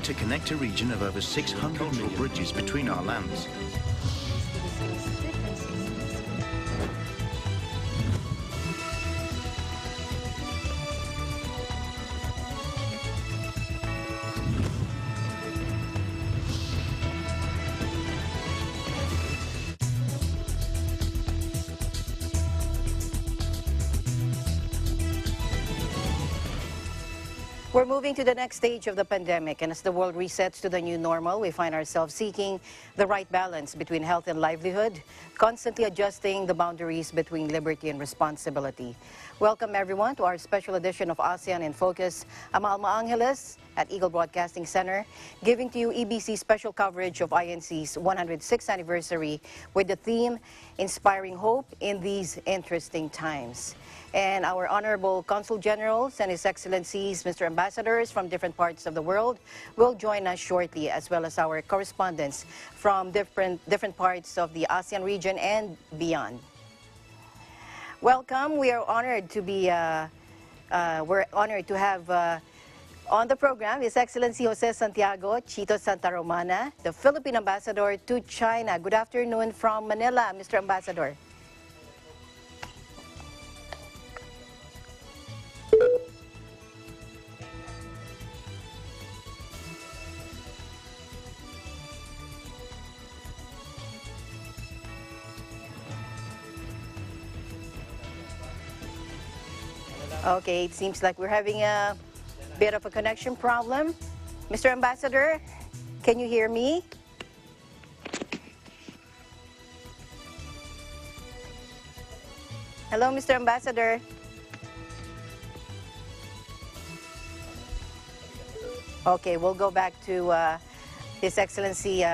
to connect a region of over 600 million bridges between our lands. We're moving to the next stage of the pandemic, and as the world resets to the new normal, we find ourselves seeking the right balance between health and livelihood, constantly adjusting the boundaries between liberty and responsibility. Welcome everyone to our special edition of ASEAN in Focus. I'm Alma Angeles at Eagle Broadcasting Center, giving to you EBC special coverage of INC's 106th anniversary with the theme, Inspiring Hope in These Interesting Times. And our honorable consul generals and His Excellencies, Mr. Ambassadors from different parts of the world will join us shortly, as well as our correspondents from different parts of the ASEAN region and beyond. Welcome. We are honored to be have on the program His Excellency Jose Santiago Chito Santa Romana, the Philippine Ambassador to China. Good afternoon from Manila, Mr. Ambassador. Okay, it seems like we're having a bit of a connection problem. Mr. Ambassador, can you hear me? Hello, Mr. Ambassador. Okay, we'll go back to His Excellency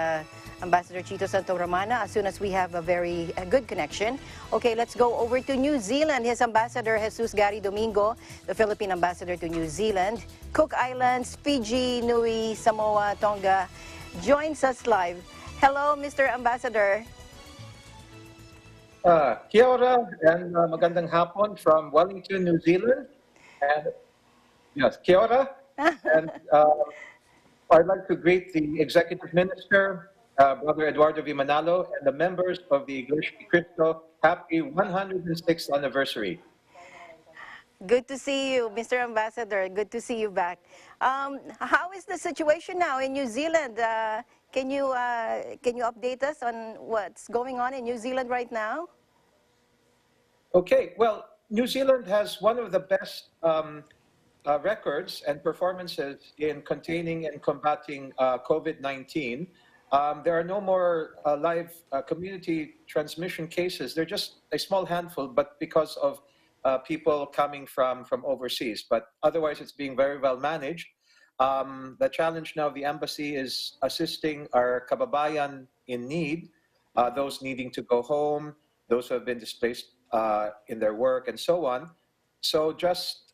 Ambassador Chito Santa Romana as soon as we have a very good connection. Okay, let's go over to New Zealand. His Ambassador Jesus Gary Domingo, the Philippine Ambassador to New Zealand, Cook Islands, Fiji, Niue, Samoa, Tonga, joins us live. Hello, Mr. Ambassador. Kia ora and magandang hapon from Wellington, New Zealand. And yes, kia ora. And I'd like to greet the Executive Minister, Brother Eduardo V. Manalo, and the members of the Iglesia ni Cristo. Happy 106th anniversary. Good to see you, Mr. Ambassador. Good to see you back. How is the situation now in New Zealand? Can you update us on what's going on in New Zealand right now? Okay, well, New Zealand has one of the best records and performances in containing and combating COVID-19. There are no more live community transmission cases. They're just a small handful, but because of people coming from overseas. But otherwise, it's being very well managed. The challenge now of the embassy is assisting our kababayan in need, those needing to go home, those who have been displaced in their work, and so on. So just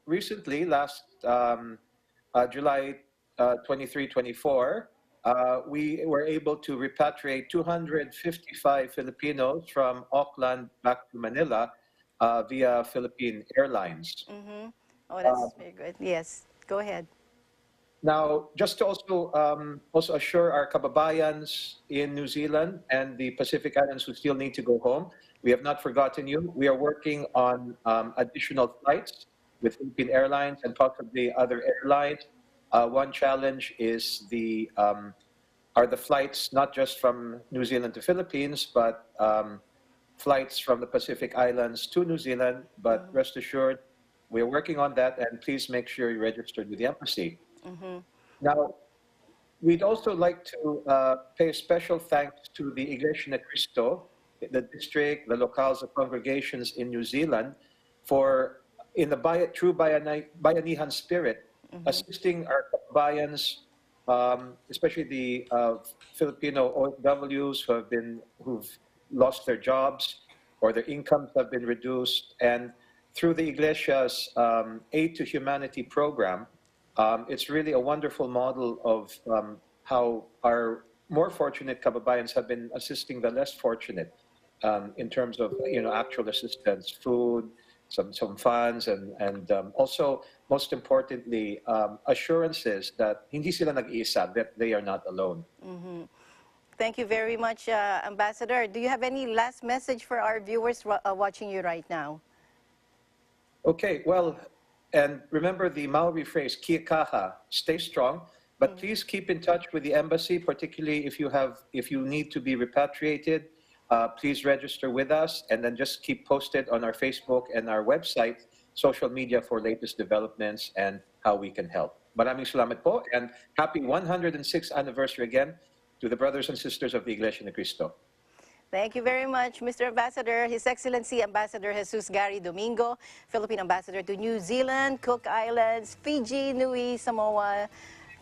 recently, last July 23, 24, we were able to repatriate 255 Filipinos from Auckland back to Manila via Philippine Airlines. Mm-hmm. Oh, that's very good. Yes, go ahead. Now, just to also assure our kababayans in New Zealand and the Pacific Islands who still need to go home, we have not forgotten you. We are working on additional flights with Philippine Airlines and possibly other airlines. One challenge is are the flights not just from New Zealand to Philippines, but flights from the Pacific Islands to New Zealand. But rest assured, we're working on that, and please make sure you're registered with the embassy. Mm-hmm. Now, we'd also like to pay a special thanks to the Iglesia ni Cristo, the district, the locales, the congregations in New Zealand, for in the true bayanihan spirit, assisting our kabayans, especially the Filipino OFWs who've lost their jobs or their incomes have been reduced, and through the Iglesia's Aid to Humanity program, it's really a wonderful model of how our more fortunate kababayans have been assisting the less fortunate in terms of actual assistance, food, some funds, and also, most importantly, assurances that hindi sila nag-iisa, that they are not alone. Thank you very much, Ambassador. Do you have any last message for our viewers watching you right now? Okay, well, and remember the Maori phrase, kia kaha, stay strong, but please keep in touch with the embassy, particularly if you need to be repatriated. Please register with us, and then just keep posted on our Facebook and our website, social media, for latest developments and how we can help. Maraming salamat po, and happy 106th anniversary again to the brothers and sisters of the Iglesia ni Cristo. Thank you very much, Mr. Ambassador. His Excellency Ambassador Jesus Gary Domingo, Philippine Ambassador to New Zealand, Cook Islands, Fiji, Niue, Samoa,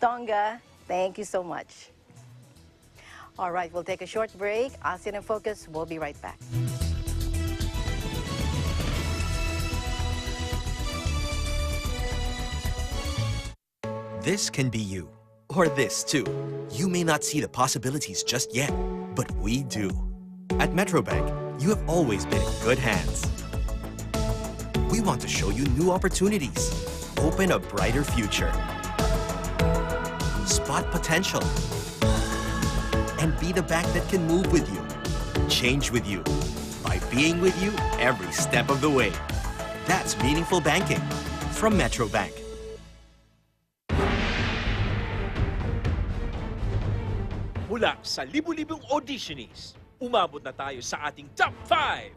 Tonga. Thank you so much. All right, we'll take a short break. ASEAN in Focus, we'll be right back. This can be you, or this too. You may not see the possibilities just yet, but we do. At Metrobank, you have always been in good hands. We want to show you new opportunities, open a brighter future, spot potential, and be the bank that can move with you, change with you, by being with you every step of the way. That's meaningful banking from Metrobank. Mula sa libu-libong auditionees, umabot na tayo sa ating top 5.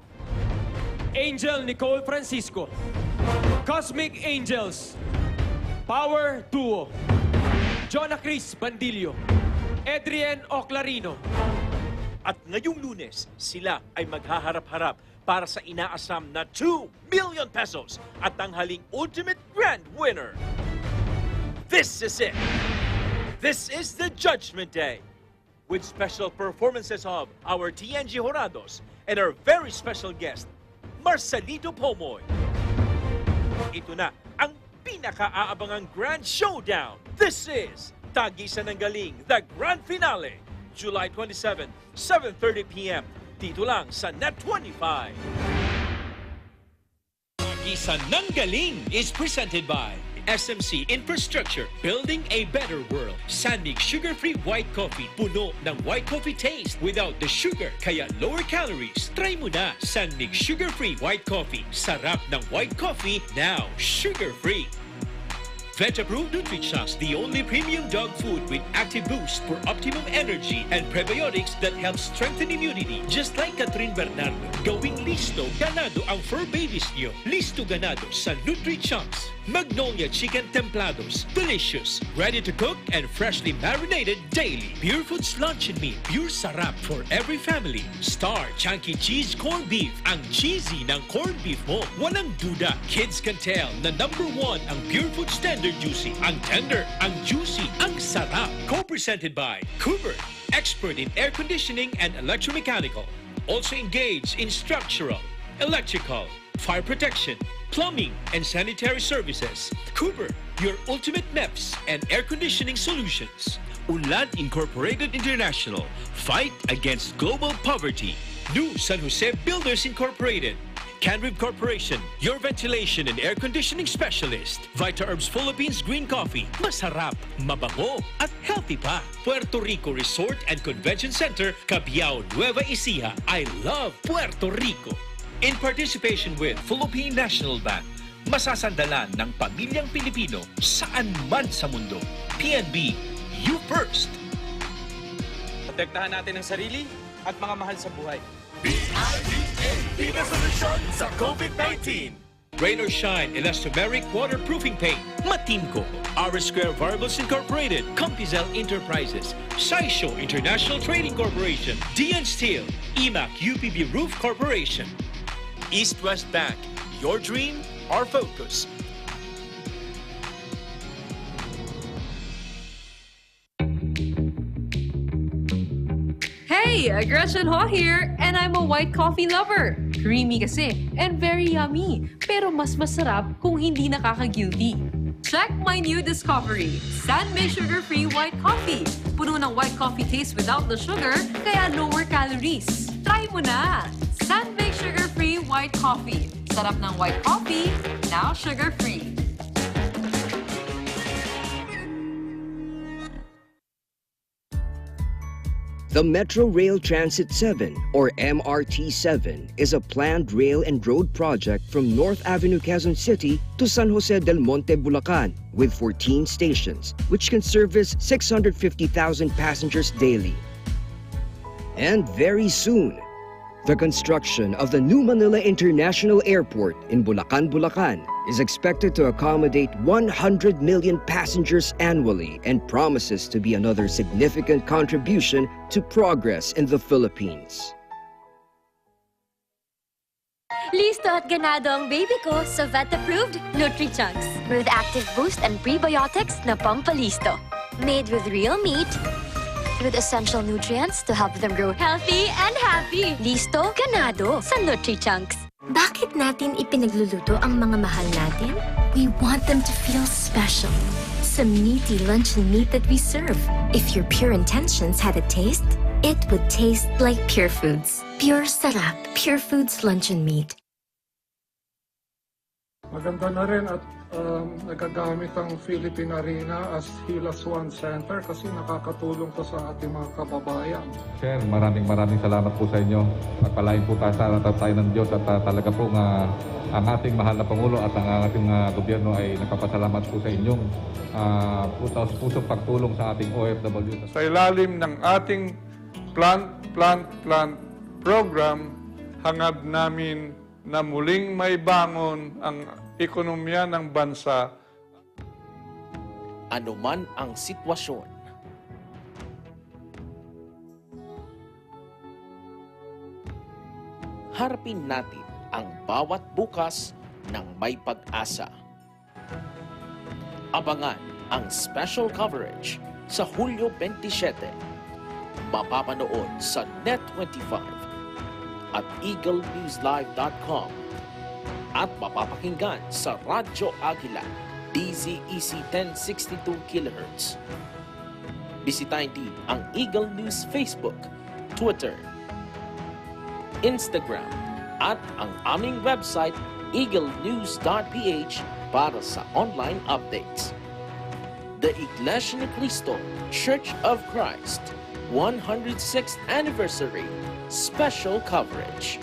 Angel Nicole Francisco, Cosmic Angels, Power Duo, Jonah Chris Bandilio, Adrian Oclarino. At ngayong Lunes, sila ay maghaharap-harap para sa inaasam na 2 million pesos at tanghaling ultimate grand winner. This is it. This is the Judgment Day, with special performances of our TNG Horados and our very special guest, Marcelito Pomoy. Ito na ang pinaka-aabangang Grand Showdown. This is Tagisan ng Galing, the Grand Finale, July 27, 7:30 p.m. Dito lang sa Net 25. Tagisan ng Galing is presented by SMC Infrastructure, building a better world. Sanmig sugar-free white coffee, puno ng white coffee taste without the sugar, kaya lower calories. Try mo na Sanmig sugar-free white coffee. Sarap ng white coffee, now sugar-free. Veg-approved Nutrichunks, the only premium dog food with active boost for optimum energy and prebiotics that help strengthen immunity. Just like Catherine Bernardo, gawing listo, ganado ang fur babies niyo. Listo ganado sa Nutrichunks. Magnolia Chicken Templados, delicious, ready to cook and freshly marinated daily. Pure Foods Lunch and Meat, pure sarap for every family. Star Chunky Cheese Corned Beef, ang cheesy ng corned beef mo. Walang duda, kids can tell na #1 ang Pure Foods Tender Juicy. Ang tender, ang juicy, ang sarap. Co-presented by Cooper, expert in air conditioning and electromechanical. Also engaged in structural, electrical, fire protection, plumbing, and sanitary services. Cooper, your ultimate MEPS and air conditioning solutions. Unlad Incorporated International, fight against global poverty. New San Jose Builders Incorporated. Canrib Corporation, your ventilation and air conditioning specialist. Vita Herbs Philippines Green Coffee, masarap, mabango, at healthy pa. Puerto Rico Resort and Convention Center, Cabiao, Nueva Ecija. I love Puerto Rico. In participation with Philippine National Bank, masasandalan ng pamilyang Pilipino saan man sa mundo. PNB, you first. Protektahan natin ang sarili at mga mahal sa buhay. Bida solusyon sa COVID-19. Rain or Shine Elastomeric Waterproofing Paint. Matinco. R Square Variables Incorporated. Compizel Enterprises. Saisho International Trading Corporation. DN Steel. EMAC UPB Roof Corporation. East West Bank. Your dream, our focus. Hey, Gretchen Ho here, and I'm a white coffee lover. Creamy kasi, and very yummy. Pero mas masarap kung hindi nakaka-guilty. Check my new discovery, Sanmig Sugar-Free White Coffee. Puno ng white coffee taste without the sugar, kaya lower calories. Try mo na! Sanmig Sugar-Free White Coffee. Sarap ng white coffee, now sugar-free. The Metro Rail Transit 7, or MRT-7, is a planned rail and road project from North Avenue, Quezon City to San Jose del Monte, Bulacan, with 14 stations, which can service 650,000 passengers daily. And very soon, the construction of the new Manila International Airport in Bulacan, Bulacan is expected to accommodate 100 million passengers annually and promises to be another significant contribution to progress in the Philippines. Listo at ganado ang baby ko sa vet-approved Nutri-Chunks. With active boost and prebiotics na pampalisto. Made with real meat, with essential nutrients to help them grow healthy and happy. Listo, ganado sa Nutri-Chunks. Bakit natin ipinagluluto ang mga mahal natin? We want them to feel special. Sa meaty luncheon meat that we serve. If your pure intentions had a taste, it would taste like Pure Foods. Pure sarap. Pure Foods luncheon meat. Maganda na rin at nagagamit ang Philippine Arena as Hila Swan Center kasi nakakatulong to sa ating mga kababayan. Sir, maraming salamat po sa inyo. Pagpalain po tayo ng Diyos at talaga po ang ating mahal na Pangulo at ang ating gobyerno ay nagpapasalamat po sa inyong pusong pagtulong sa ating OFW. Sa ilalim ng ating plant program, hangad namin na muling may bangon ang ekonomiya ng bansa. Ano man ang sitwasyon, harapin natin ang bawat bukas ng may pag-asa. Abangan ang special coverage sa Hulyo 27. Mapapanood sa Net25 at eaglenewslive.com at mapapakinggan sa Radyo Agila DZEC 1062 kHz. Bisitahin din ang Eagle News Facebook, Twitter, Instagram at ang aming website eaglenews.ph para sa online updates. The Iglesia ni Cristo Church of Christ 106th Anniversary Special Coverage.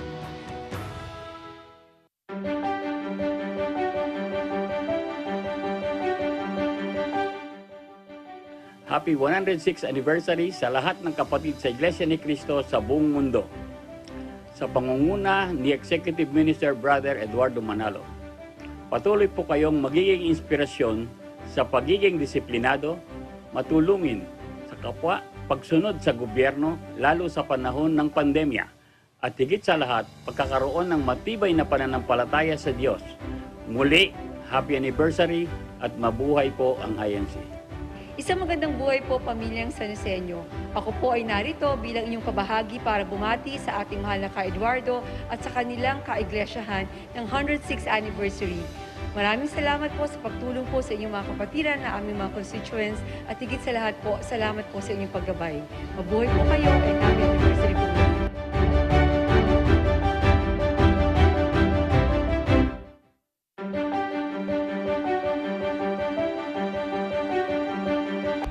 Happy 106th anniversary sa lahat ng kapatid sa Iglesia ni Cristo sa buong mundo. Sa pangunguna ni Executive Minister Brother Eduardo Manalo, patuloy po kayong magiging inspirasyon sa pagiging disiplinado, matulungin sa kapwa, pagsunod sa gobyerno, lalo sa panahon ng pandemya, at higit sa lahat, pagkakaroon ng matibay na pananampalataya sa Diyos. Muli, happy anniversary at mabuhay po ang INC. Isang magandang buhay po, pamilyang San Joseño. Ako po ay narito bilang inyong kabahagi para bumati sa ating mahal na ka-Eduardo at sa kanilang ka-iglesyahan ng 106th anniversary. Maraming salamat po sa pagtulong po sa inyong mga kapatiran na aming mga constituents at higit sa lahat po, salamat po sa inyong paggabay. Mabuhay po kayo and happy anniversary po.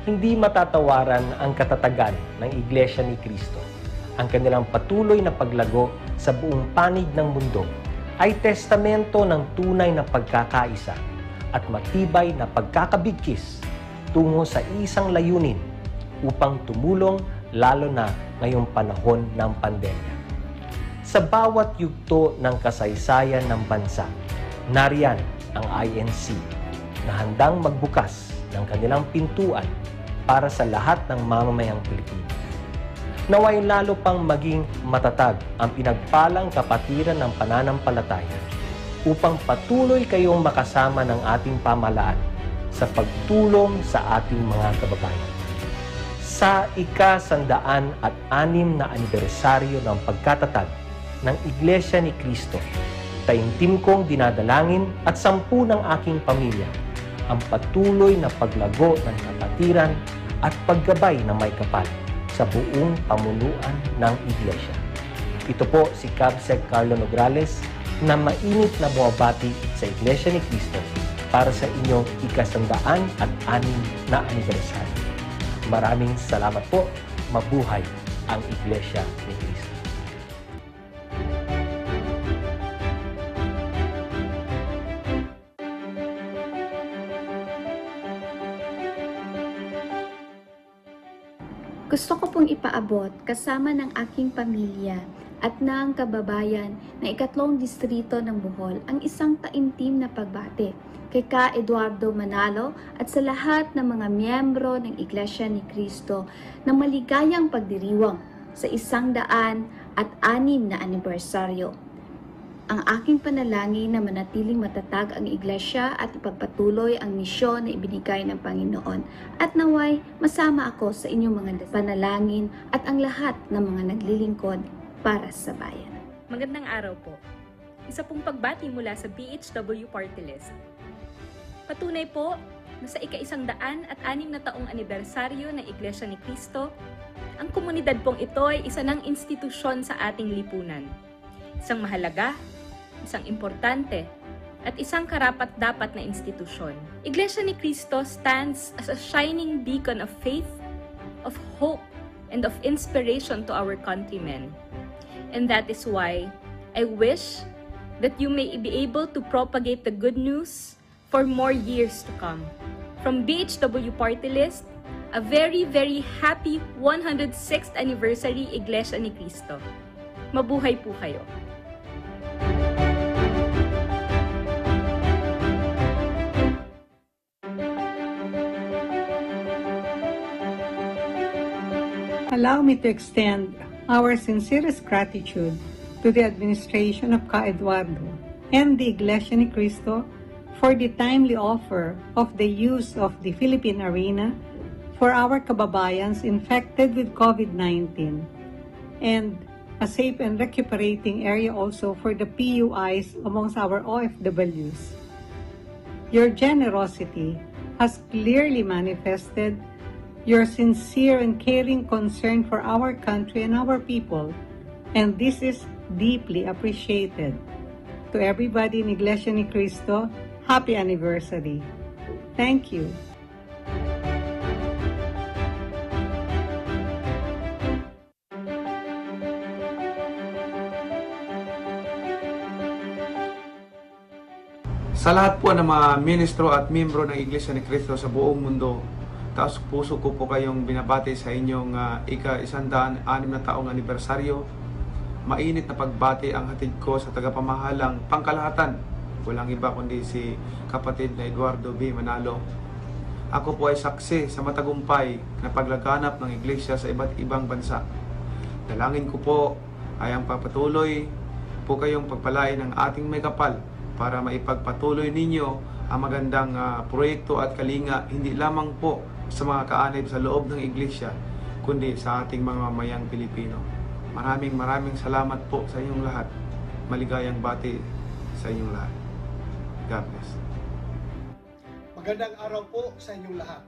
Hindi matatawaran ang katatagan ng Iglesia ni Cristo. Ang kanilang patuloy na paglago sa buong panig ng mundo ay testamento ng tunay na pagkakaisa at matibay na pagkakabigkis tungo sa isang layunin upang tumulong lalo na ngayong panahon ng pandemya. Sa bawat yugto ng kasaysayan ng bansa, nariyan ang INC na handang magbukas ng kanilang pintuan para sa lahat ng mamamayang Pilipino. Naway lalo pang maging matatag ang pinagpalang kapatiran ng pananampalataya upang patuloy kayong makasama ng ating pamahalaan sa pagtulong sa ating mga kababayan. Sa ika-106 na anibersaryo ng pagkatatag ng Iglesia ni Cristo, taimtim kong dinadalangin at 10 ng aking pamilya ang patuloy na paglago ng kapatiran at paggabay na may kapal sa buong pamunuan ng Iglesia. Ito po si Cabsec Carlo Nograles, na mainit na bumabati sa Iglesia ni Cristo para sa inyong ika-106 na anibersaryo. Maraming salamat po. Mabuhay ang Iglesia ni Cristo. Gusto ko pong ipaabot kasama ng aking pamilya at ng kababayan ng 3 distrito ng Bohol ang isang taimtim na pagbati kay Ka Eduardo Manalo at sa lahat ng mga miyembro ng Iglesia ni Cristo ng maligayang pagdiriwang sa 106 na anibersaryo. Ang aking panalangin na manatiling matatag ang Iglesia at ipagpatuloy ang misyon na ibinigay ng Panginoon at naway masama ako sa inyong mga panalangin at ang lahat ng mga naglilingkod para sa bayan. Magandang araw po. Isa pong pagbati mula sa BHW Party List. Patunay po na sa ika-106 na taong anibersaryo ng Iglesia ni Cristo, ang komunidad pong ito ay isa ng institusyon sa ating lipunan. Isang mahalaga, isang importante, at isang karapat-dapat na institusyon. Iglesia ni Cristo stands as a shining beacon of faith, of hope, and of inspiration to our countrymen. And that is why I wish that you may be able to propagate the good news for more years to come. From BHW Party List, a very, very happy 106th anniversary Iglesia ni Cristo. Mabuhay po kayo! Allow me to extend our sincerest gratitude to the administration of Ka Eduardo and the Iglesia ni Cristo for the timely offer of the use of the Philippine Arena for our kababayans infected with COVID-19 and a safe and recuperating area also for the PUIs amongst our OFWs. Your generosity has clearly manifested your sincere and caring concern for our country and our people, and this is deeply appreciated. To everybody in Iglesia ni Cristo, happy anniversary. Thank you. Sa lahat po ng mga ministro at miyembro ng Iglesia ni Cristo sa buong mundo, taos puso ko po kayong binabati sa inyong ika-106 na taong anibersaryo. Mainit na pagbati ang hatid ko sa tagapamahalang pangkalahatan. Walang iba kundi si kapatid na Eduardo B. Manalo. Ako po ay saksi sa matagumpay na paglaganap ng iglesia sa iba't ibang bansa. Dalangin ko po ay ang papatuloy po kayong pagpalain ng ating may kapal para maipagpatuloy ninyo ang magandang proyekto at kalinga hindi lamang po sa mga kaanib sa loob ng iglesia, kundi sa ating mga mamayang Pilipino. Maraming salamat po sa inyong lahat. Maligayang bati sa inyong lahat. God bless. Magandang araw po sa inyong lahat.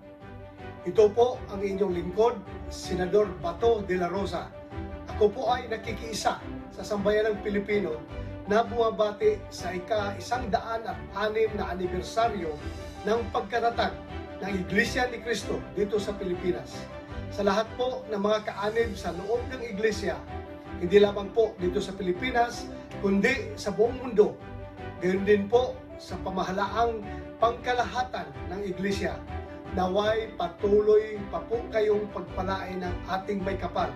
Ito po ang inyong lingkod, Senador Bato de la Rosa. Ako po ay nakikiisa sa sambayanang Pilipino na bumabati sa ika-106 na anibersaryo ng pagkatatag ng Iglesia ni Cristo dito sa Pilipinas. Sa lahat po ng mga kaanib sa loob ng Iglesia, hindi lamang po dito sa Pilipinas, kundi sa buong mundo. Gayon din po sa pamahalaang pangkalahatan ng Iglesia. Naway patuloy pa po kayong pagpalain ng ating may kapal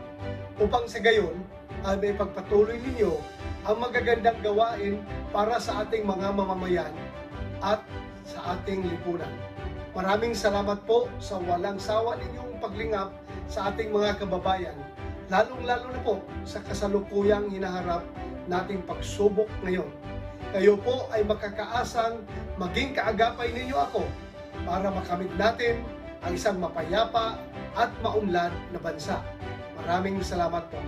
upang sa gayon ay may pagpatuloy ninyo ang magagandang gawain para sa ating mga mamamayan at sa ating lipunan. Maraming salamat po sa walang sawa ninyong paglingap sa ating mga kababayan, lalong-lalo na po sa kasalukuyang hinaharap nating pagsubok ngayon. Kayo po ay makakaasang maging kaagapay ninyo ako para makamit natin ang isang mapayapa at maunlad na bansa. Maraming salamat po.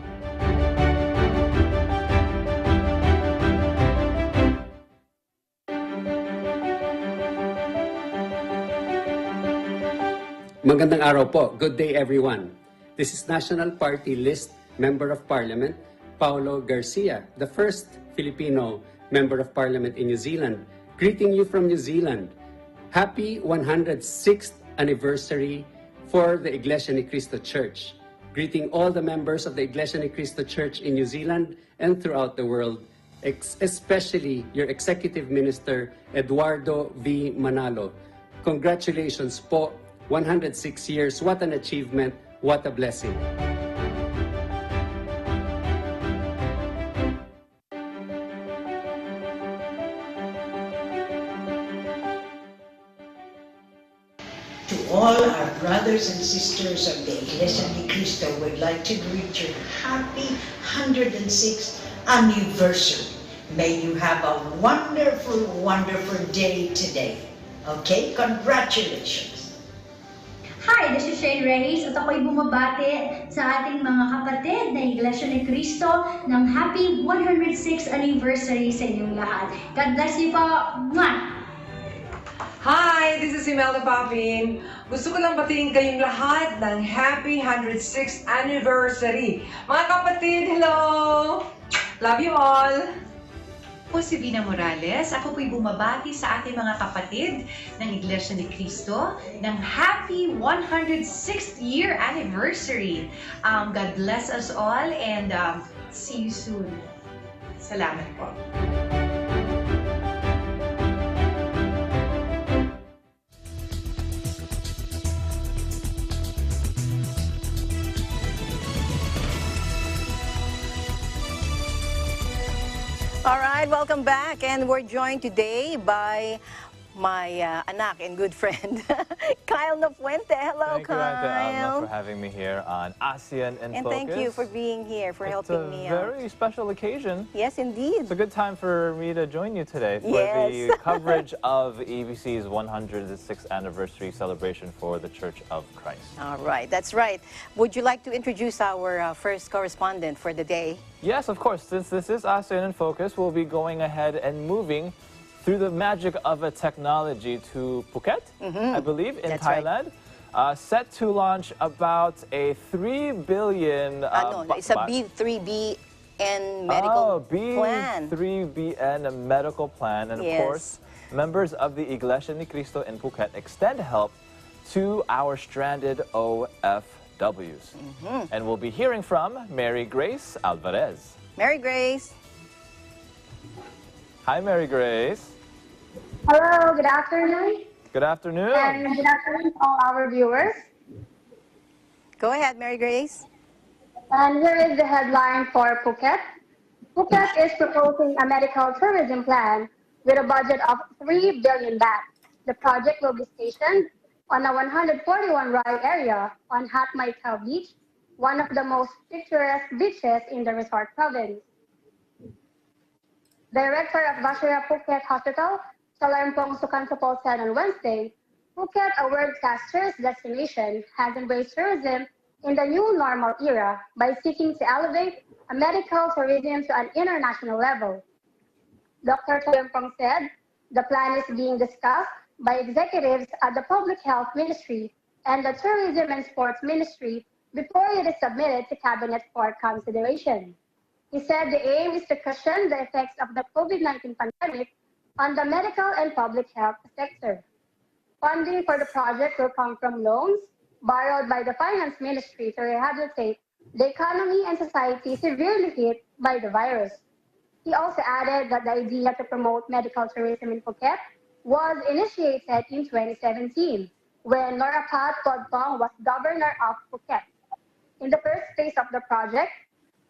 Magandang araw po. Good day, everyone. This is National Party List Member of Parliament, Paulo Garcia, the first Filipino Member of Parliament in New Zealand, greeting you from New Zealand. Happy 106th anniversary for the Iglesia Ni Cristo Church. Greeting all the members of the Iglesia Ni Cristo Church in New Zealand and throughout the world, especially your Executive Minister, Eduardo V. Manalo. Congratulations po, 106 years, what an achievement, what a blessing. To all our brothers and sisters of the Iglesia Ni Cristo, would like to greet you happy 106th anniversary. May you have a wonderful, wonderful day today. Okay? Congratulations! Hi, this is Shane Reyes at ako'y bumabati sa ating mga kapatid na Iglesia ni Cristo ng happy 106th anniversary sa inyong lahat. God bless you po! Mwah! Hi, this is Imelda Papin. Gusto ko lang batiin kayong lahat ng happy 106th anniversary. Mga kapatid, hello! Love you all! Po si Vina Morales. Ako po'y bumabati sa ating mga kapatid ng Iglesia ni Cristo ng happy 106th year anniversary. God bless us all and see you soon. Salamat po. All right, welcome back. And we're joined today by my anak and good friend, Kyle Nafuente. Hello, Thank you, Auntie Alma, for having me here on ASEAN in And Focus. thank you for being here, for helping me out. It's a very special occasion. Yes, indeed. It's a good time for me to join you today for Yes. the coverage of EBC's 106th anniversary celebration for the Church of Christ. All right, that's right. Would you like to introduce our first correspondent for the day? Yes, of course. Since this is ASEAN in Focus, we'll be going ahead and moving through the magic of a technology to Phuket, I believe, in That's Thailand. Set to launch about a 3 billion... no, it's a B3BN medical plan. B3BN medical plan. And of Yes. course, members of the Iglesia Ni Cristo in Phuket extend help to our stranded OFWs. And we'll be hearing from Mary Grace Alvarez. Mary Grace. Hi, Mary Grace. Hello, good afternoon. Good afternoon. And good afternoon to all our viewers. Go ahead, Mary Grace. And here is the headline for Phuket. Phuket is proposing a medical tourism plan with a budget of 3 billion baht. The project will be stationed on a 141-rai area on Hat Mai Khao Beach, one of the most picturesque beaches in the resort province. Director of Vashira Phuket Hospital, Salarmpong Sukansapol said on Wednesday, Phuket, a world-class tourist destination, has embraced tourism in the new normal era by seeking to elevate a medical tourism to an international level. Dr. Salarmpong said the plan is being discussed by executives at the Public Health Ministry and the Tourism and Sports Ministry before it is submitted to Cabinet for consideration. He said the aim is to cushion the effects of the COVID-19 pandemic on the medical and public health sector. Funding for the project will come from loans borrowed by the Finance Ministry to rehabilitate the economy and society severely hit by the virus. He also added that the idea to promote medical tourism in Phuket was initiated in 2017 when Norapat Todtong was governor of Phuket. In the first phase of the project,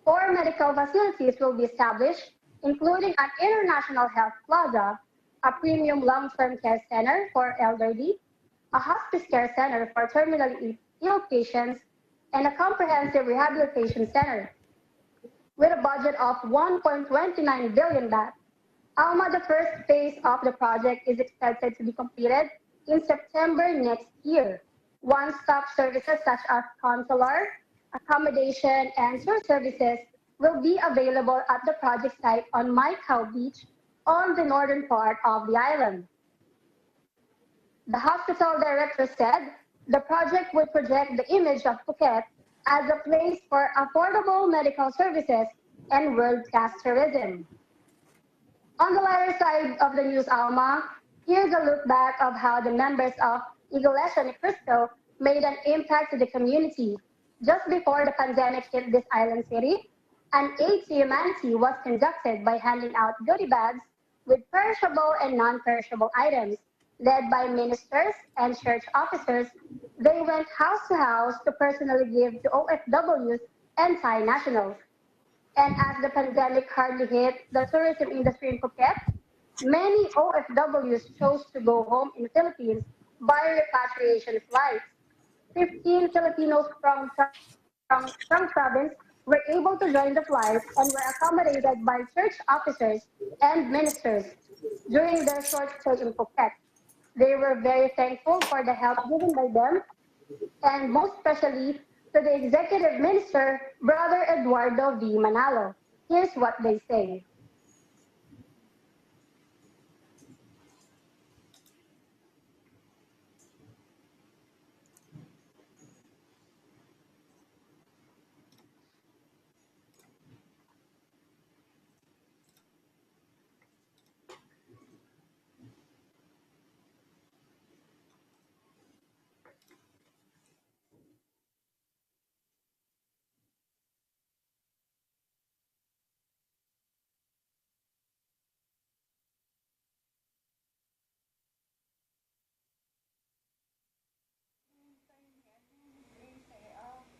4 medical facilities will be established, including an international health plaza, a premium long-term care center for elderly, a hospice care center for terminally ill patients, and a comprehensive rehabilitation center. With a budget of 1.29 billion baht, Alma, the first phase of the project, is expected to be completed in September next year. One-stop services such as consular, accommodation, and tour services will be available at the project site on Mai Khao Beach on the northern part of the island. The hospital director said the project would project the image of Phuket as a place for affordable medical services and world-class tourism. On the lighter side of the news, Alma, here's a look back of how the members of Iglesia Ni Cristo made an impact to the community. Just before the pandemic hit this island city, an aid to humanity was conducted by handing out goodie bags with perishable and non-perishable items. Led by ministers and church officers, they went house to house to personally give to OFWs and Thai nationals. And as the pandemic hardly hit the tourism industry in Phuket, many OFWs chose to go home in the Philippines by repatriation flights. 15 Filipinos from province were able to join the flight and were accommodated by church officers and ministers during their short stay in Phuket. They were very thankful for the help given by them, and most especially to the executive minister, Brother Eduardo V. Manalo. Here's what they say.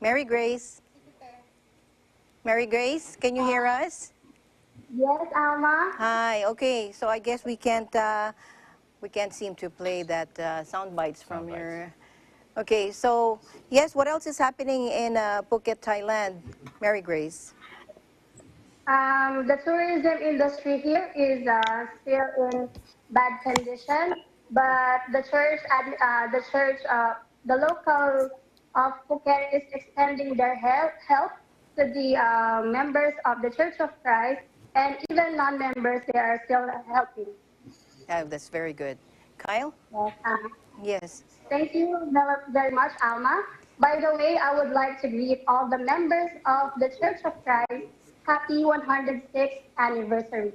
Mary Grace. Mary Grace, can you hear us? Yes, Alma. Hi. Okay, so I guess we can't seem to play that sound bites from your. Okay, so yes, what else is happening in Phuket, Thailand, Mary Grace? The tourism industry here is still in bad condition, but the local of Phuket is extending their help to the members of the Church of Christ, and even non-members, they are still helping. That's very good. Kyle? Yes. Thank you very much, Alma. By the way, I would like to greet all the members of the Church of Christ. Happy 106th anniversary.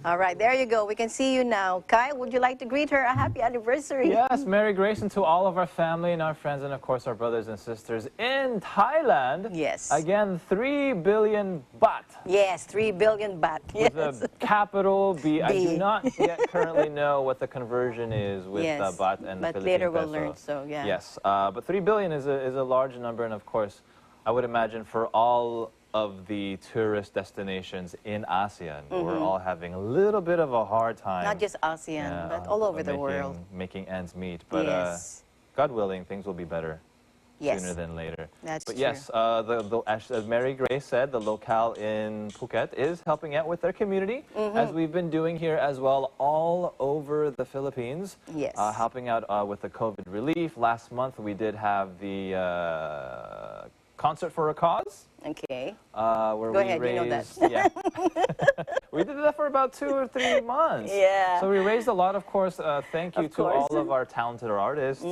All right, there you go. We can see you now. Kyle, would you like to greet her a happy anniversary? Yes, Merry Grace, and to all of our family and our friends and, of course, our brothers and sisters in Thailand. Yes. Again, 3 billion baht. Yes, 3 billion baht. With Yes. a capital B. I do not yet currently know what the conversion is with Yes, baht and but Philippine later peso. we'll learn, so yeah. Yes, but 3 billion is a large number, and of course, I would imagine for all of the tourist destinations in ASEAN, we're all having a little bit of a hard time. Not just ASEAN, but all over the world. Making ends meet. But Yes. God willing, things will be better sooner than later. That's but true. yes, as Mary Grace said, the locale in Phuket is helping out with their community, as we've been doing here as well all over the Philippines. Yes. Helping out with the COVID relief. Last month we did have the Concert for a Cause. Okay. Where Go we ahead, raised, you know that. Yeah. We did that for about 2 or 3 months. Yeah. So we raised a lot, of course. Thank you Of to course. all of our talented artists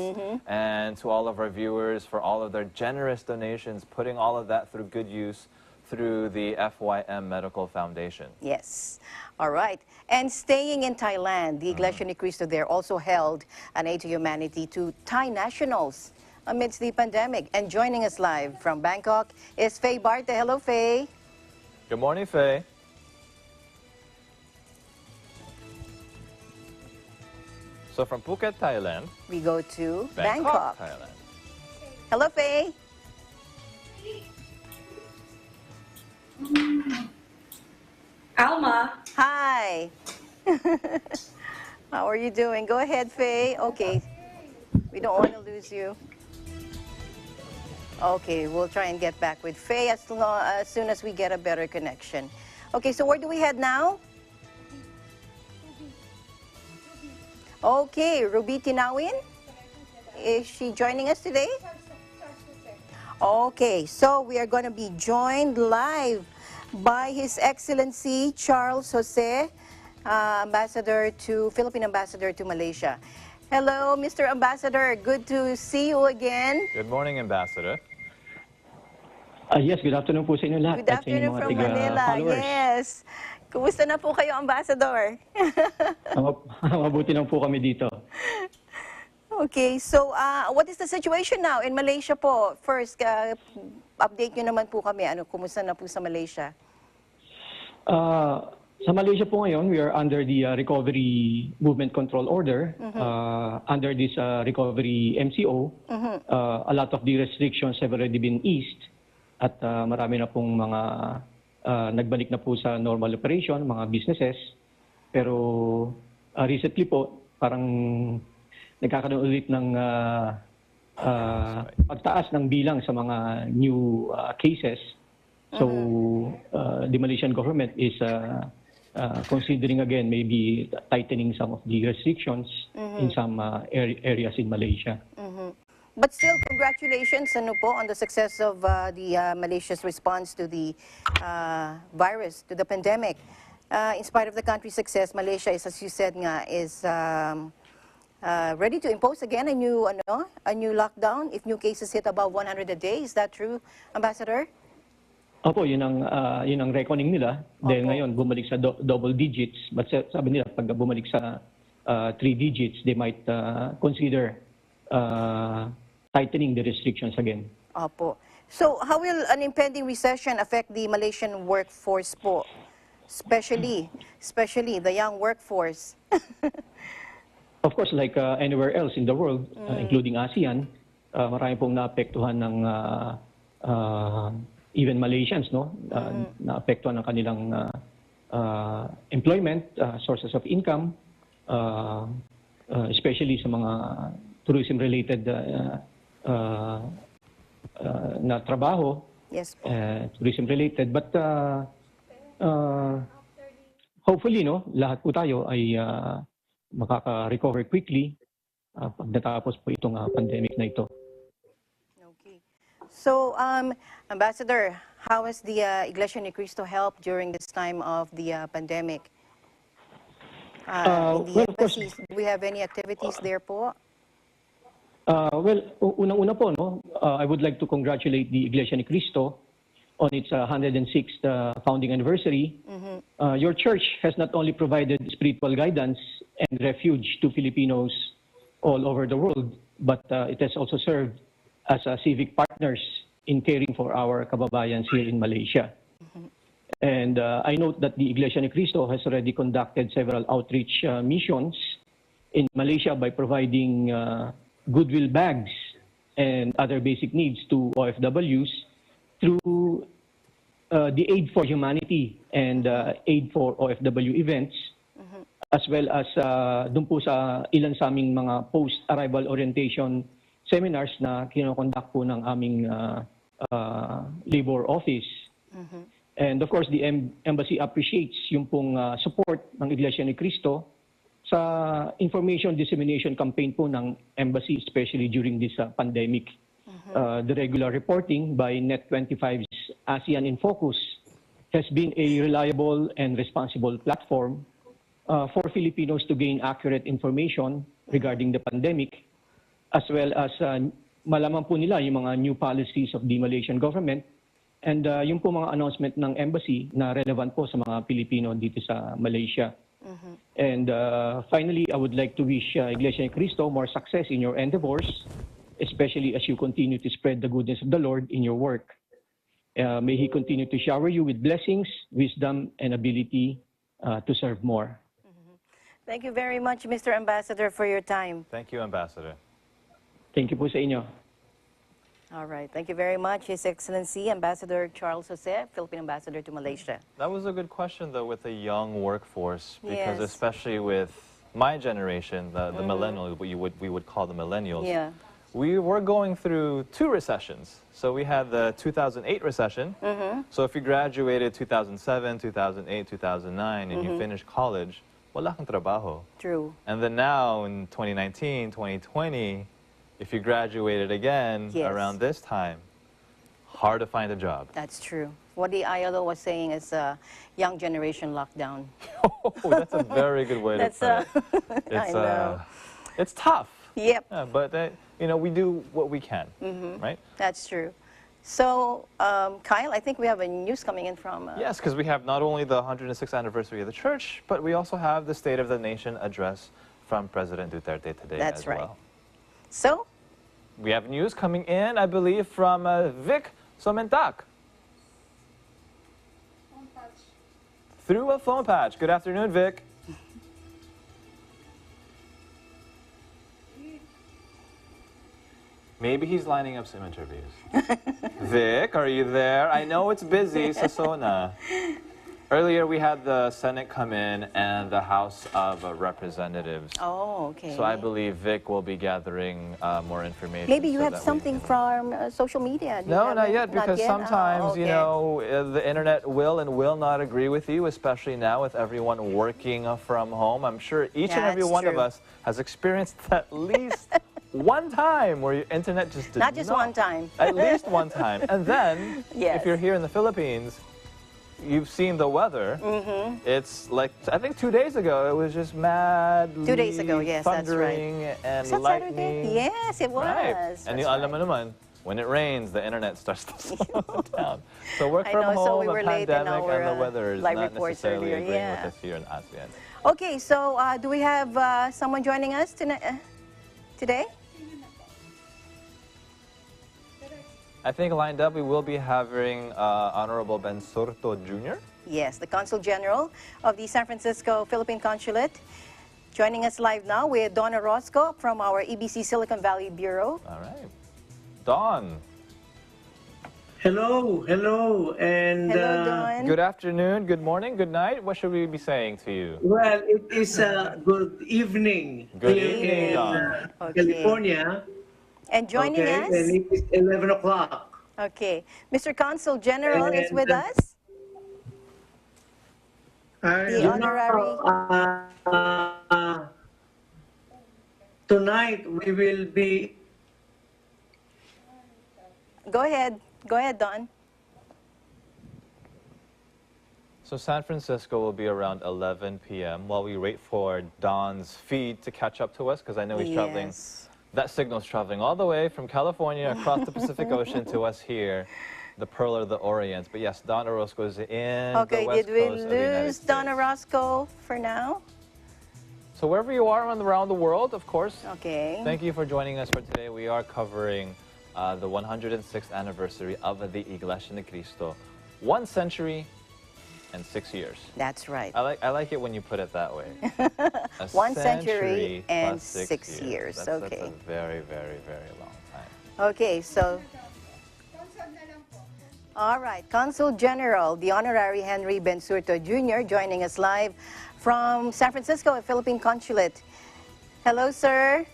and to all of our viewers for all of their generous donations, putting all of that through good use through the FYM Medical Foundation. Yes. All right. And staying in Thailand, the Iglesia Ni Cristo there also held an aid to humanity to Thai nationals amidst the pandemic. And joining us live from Bangkok is Faye Barte. Hello, Faye. Good morning, Faye. So from Phuket, Thailand, we go to Bangkok, Bangkok. Thailand. Hello, Faye. Alma. Hi. How are you doing? Go ahead, Faye. Okay. We don't want to lose you. Okay, we'll try and get back with Faye as soon as we get a better connection. Okay, so where do we head now? Okay, Ruby Tinawin? Is she joining us today? Okay, so we are going to be joined live by His Excellency Charles Jose, Philippine Ambassador to Malaysia. Hello, Mr. Ambassador. Good to see you again. Good morning, Ambassador. Yes, good afternoon po sa inyo lahat. Good afternoon from Manila. Yes. Kumusta na po kayo, Ambassador? Mabuti lang po kami dito. Okay, so what is the situation now in Malaysia po? First, update nyo naman po kami. Kumusta na po sa Malaysia? Sa Malaysia po ngayon, we are under the Recovery Movement Control Order. Under this Recovery MCO, a lot of the restrictions have already been eased at marami na pong mga nagbalik na po sa normal operation, mga businesses. Pero recently po, parang nagkakaroon ulit ng pagtaas ng bilang sa mga new cases. So the Malaysian government is considering again maybe tightening some of the restrictions in some areas in Malaysia. But still, congratulations on the success of the Malaysia's response to the virus, to the pandemic. In spite of the country's success, Malaysia is, as you said is ready to impose again a new lockdown if new cases hit above 100 a day. Is that true, Ambassador? Opo, yun ang reckoning nila. Dahil ngayon, bumalik sa double digits. But sabi nila, pag bumalik sa 3 digits, they might consider tightening the restrictions again. Opo. So, how will an impending recession affect the Malaysian workforce po? Especially the young workforce. Of course, like anywhere else in the world, including ASEAN, marami pong naapektuhan ng even Malaysians, naapektuhan ng kanilang employment, sources of income, especially sa mga tourism-related na trabaho, yes, tourism-related. But hopefully, lahat po tayo ay makaka-recover quickly pag natapos po itong pandemic na ito. Okay. So, Ambassador, how has the Iglesia ni Cristo helped during this time of the pandemic? In the embassies, do we have any activities there po? Well, unang-una po, I would like to congratulate the Iglesia ni Cristo on its 106th founding anniversary. Your church has not only provided spiritual guidance and refuge to Filipinos all over the world, but it has also served as civic partners in caring for our kababayans here in Malaysia. And I note that the Iglesia ni Cristo has already conducted several outreach missions in Malaysia by providing goodwill bags and other basic needs to OFWs through the Aid for Humanity and Aid for OFW events, as well as dun po sa ilan sa aming mga post-arrival orientation seminars na kinoconduct po ng aming labor office. And of course, the embassy appreciates yung pong support ng Iglesia ni Cristo sa information dissemination campaign po ng embassy, especially during this pandemic. The regular reporting by Net25's ASEAN in Focus has been a reliable and responsible platform for Filipinos to gain accurate information regarding the pandemic, as well as malaman po nila yung mga new policies of the Malaysian government and yung po mga announcement ng embassy na relevant po sa mga Pilipino dito sa Malaysia. And finally, I would like to wish Iglesia ni Cristo more success in your endeavors, especially as you continue to spread the goodness of the Lord in your work. May He continue to shower you with blessings, wisdom, and ability to serve more. Thank you very much, Mr. Ambassador, for your time. Thank you, Ambassador. Thank you po sa inyo. All right. Thank you very much, His Excellency, Ambassador Charles Jose, Philippine Ambassador to Malaysia. That was a good question, though, with the young workforce, because Yes. especially with my generation, the millennials, we would call the millennials. Yeah. We were going through 2 recessions. So we had the 2008 recession. So if you graduated 2007, 2008, 2009, and you finished college, wala kang trabaho. True. And then now in 2019, 2020, if you graduated again Yes. around this time, hard to find a job. That's true. What the ILO was saying is a young generation lockdown. Oh, that's a very good way to put it. I know. It's tough. Yep. Yeah, but we do what we can, right? That's true. So, Kyle, I think we have a news coming in from... Yes, because we have not only the 106th anniversary of the church, but we also have the State of the Nation address from President Duterte today as right. well. So? We have news coming in, I believe, from Vic Somentak. Through a phone patch. Good afternoon, Vic. Maybe he's lining up some interviews. Vic, are you there? I know it's busy, Sasona. Earlier, we had the Senate come in and the House of Representatives. Oh, okay. So I believe Vic will be gathering more information. Maybe you so have something from social media. Do you No, have not it? yet, because sometimes, okay. you know, the internet will and will not agree with you, especially now with everyone working from home. I'm sure each and every one of us has experienced at least one time where your internet just did not just one time. At least one time. And then, if you're here in the Philippines, you've seen the weather. It's like, I think 2 days ago, it was just mad 2 days ago, yes, that's right. thundering and Was that lightning. Saturday? Yes, it was. Right. And yung alam mo naman, when it rains, the internet starts to slow down. So work from home, so we were a late in pandemic, our, and the weather is live not reports necessarily earlier, agreeing yeah. with us here in ASEAN. Okay, so do we have someone joining us today? I think lined up, we will be having Honorable Ben Surto Jr. Yes, the Consul General of the San Francisco Philippine Consulate. Joining us live now with Don Orozco from our EBC Silicon Valley Bureau. All right. Don. Hello, and hello, Don. Good afternoon, good morning, good night. What should we be saying to you? Well, it is good evening Good here evening, in Don. California. And joining us? And it is 11 o'clock. Okay. Mr. Consul General is with us. The honorary. Tonight we will be. Go ahead, Don. So San Francisco will be around 11 p.m. while we wait for Don's feed to catch up to us, because I know he's traveling. That signal's traveling all the way from California across the Pacific Ocean to us here, the Pearl of the Orient. But yes, Don Orozco is in the West did we Coast of the United lose States. Don Orozco for now? So wherever you are around the world, of course, thank you for joining us for today. We are covering the 106th anniversary of the Iglesia ni Cristo. 1 century and 6 years. That's right. I like it when you put it that way. 1 century and plus 6 years. That's a very, very, very long time. Okay, so... All right, Consul General, the Honorary Henry Ben Surto Jr. joining us live from San Francisco, Philippine Consulate. Hello, sir.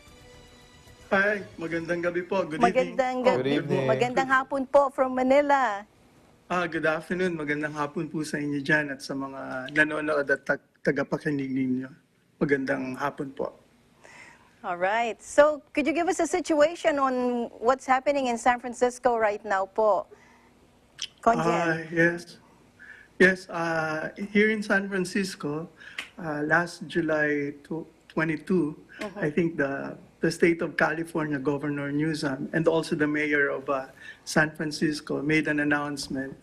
Hi, magandang gabi po. Good evening. Good evening. Magandang hapon po from Manila. Good afternoon. Magandang hapon po sa inyo dyan at sa mga nanonood at tagapakinig ninyo. Magandang hapon po. All right. So, could you give us a situation on what's happening in San Francisco right now po? Yes. Yes, here in San Francisco, last July 22, I think the state of California Governor Newsom and also the mayor of San Francisco made an announcement,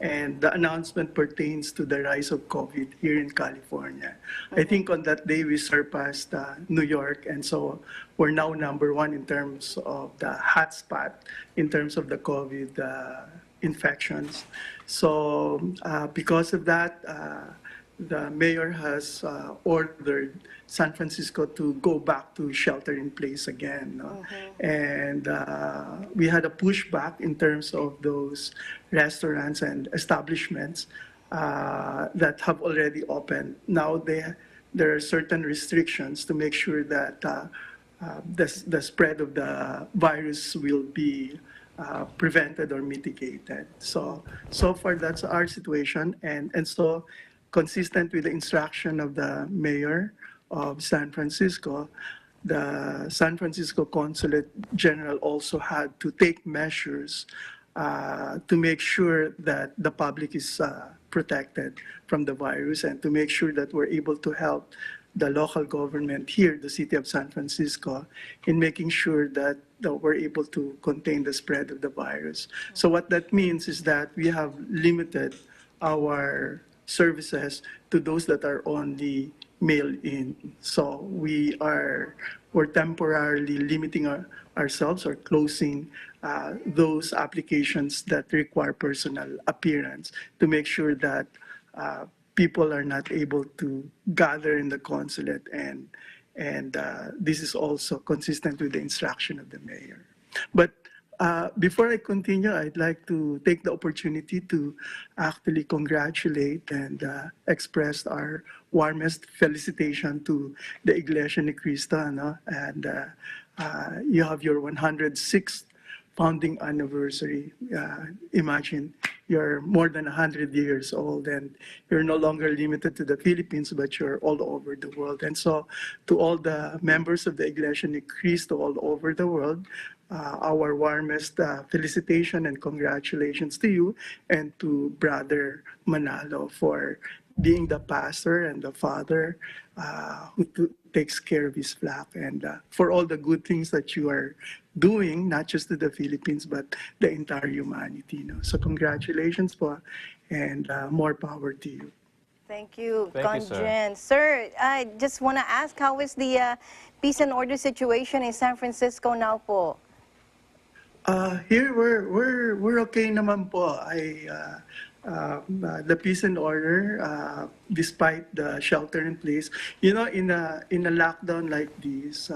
and the announcement pertains to the rise of COVID here in California. I think on that day we surpassed New York, and so we're now #1 in terms of the hotspot, in terms of the COVID infections. So because of that, the mayor has ordered San Francisco to go back to shelter in place again. No? And we had a pushback in terms of those restaurants and establishments that have already opened. Now there are certain restrictions to make sure that the spread of the virus will be prevented or mitigated. So far that's our situation, and so consistent with the instruction of the mayor of San Francisco, the San Francisco Consulate General also had to take measures to make sure that the public is protected from the virus, and to make sure that we're able to help the local government here, the city of San Francisco, in making sure that we're able to contain the spread of the virus. So what that means is that we have limited our services to those that are only mail-in. So we're temporarily limiting ourselves or closing those applications that require personal appearance to make sure that people are not able to gather in the consulate, and this is also consistent with the instruction of the mayor. But before I continue, I'd like to take the opportunity to actually congratulate and express our warmest felicitation to the Iglesia Ni Cristo, no? And you have your 106th founding anniversary. Imagine you're more than 100 years old, and you're no longer limited to the Philippines, but you're all over the world. And so to all the members of the Iglesia Ni Cristo all over the world, our warmest felicitation and congratulations to you and to Brother Manalo for being the pastor and the father who takes care of his flock, and for all the good things that you are doing, not just to the Philippines, but the entire humanity. You know? So congratulations po, and more power to you. Thank you, Thank you, Conjen. Sir, I just want to ask, how is the peace and order situation in San Francisco now po? Here we're okay naman po. The peace and order, despite the shelter in place, you know, in a lockdown like this,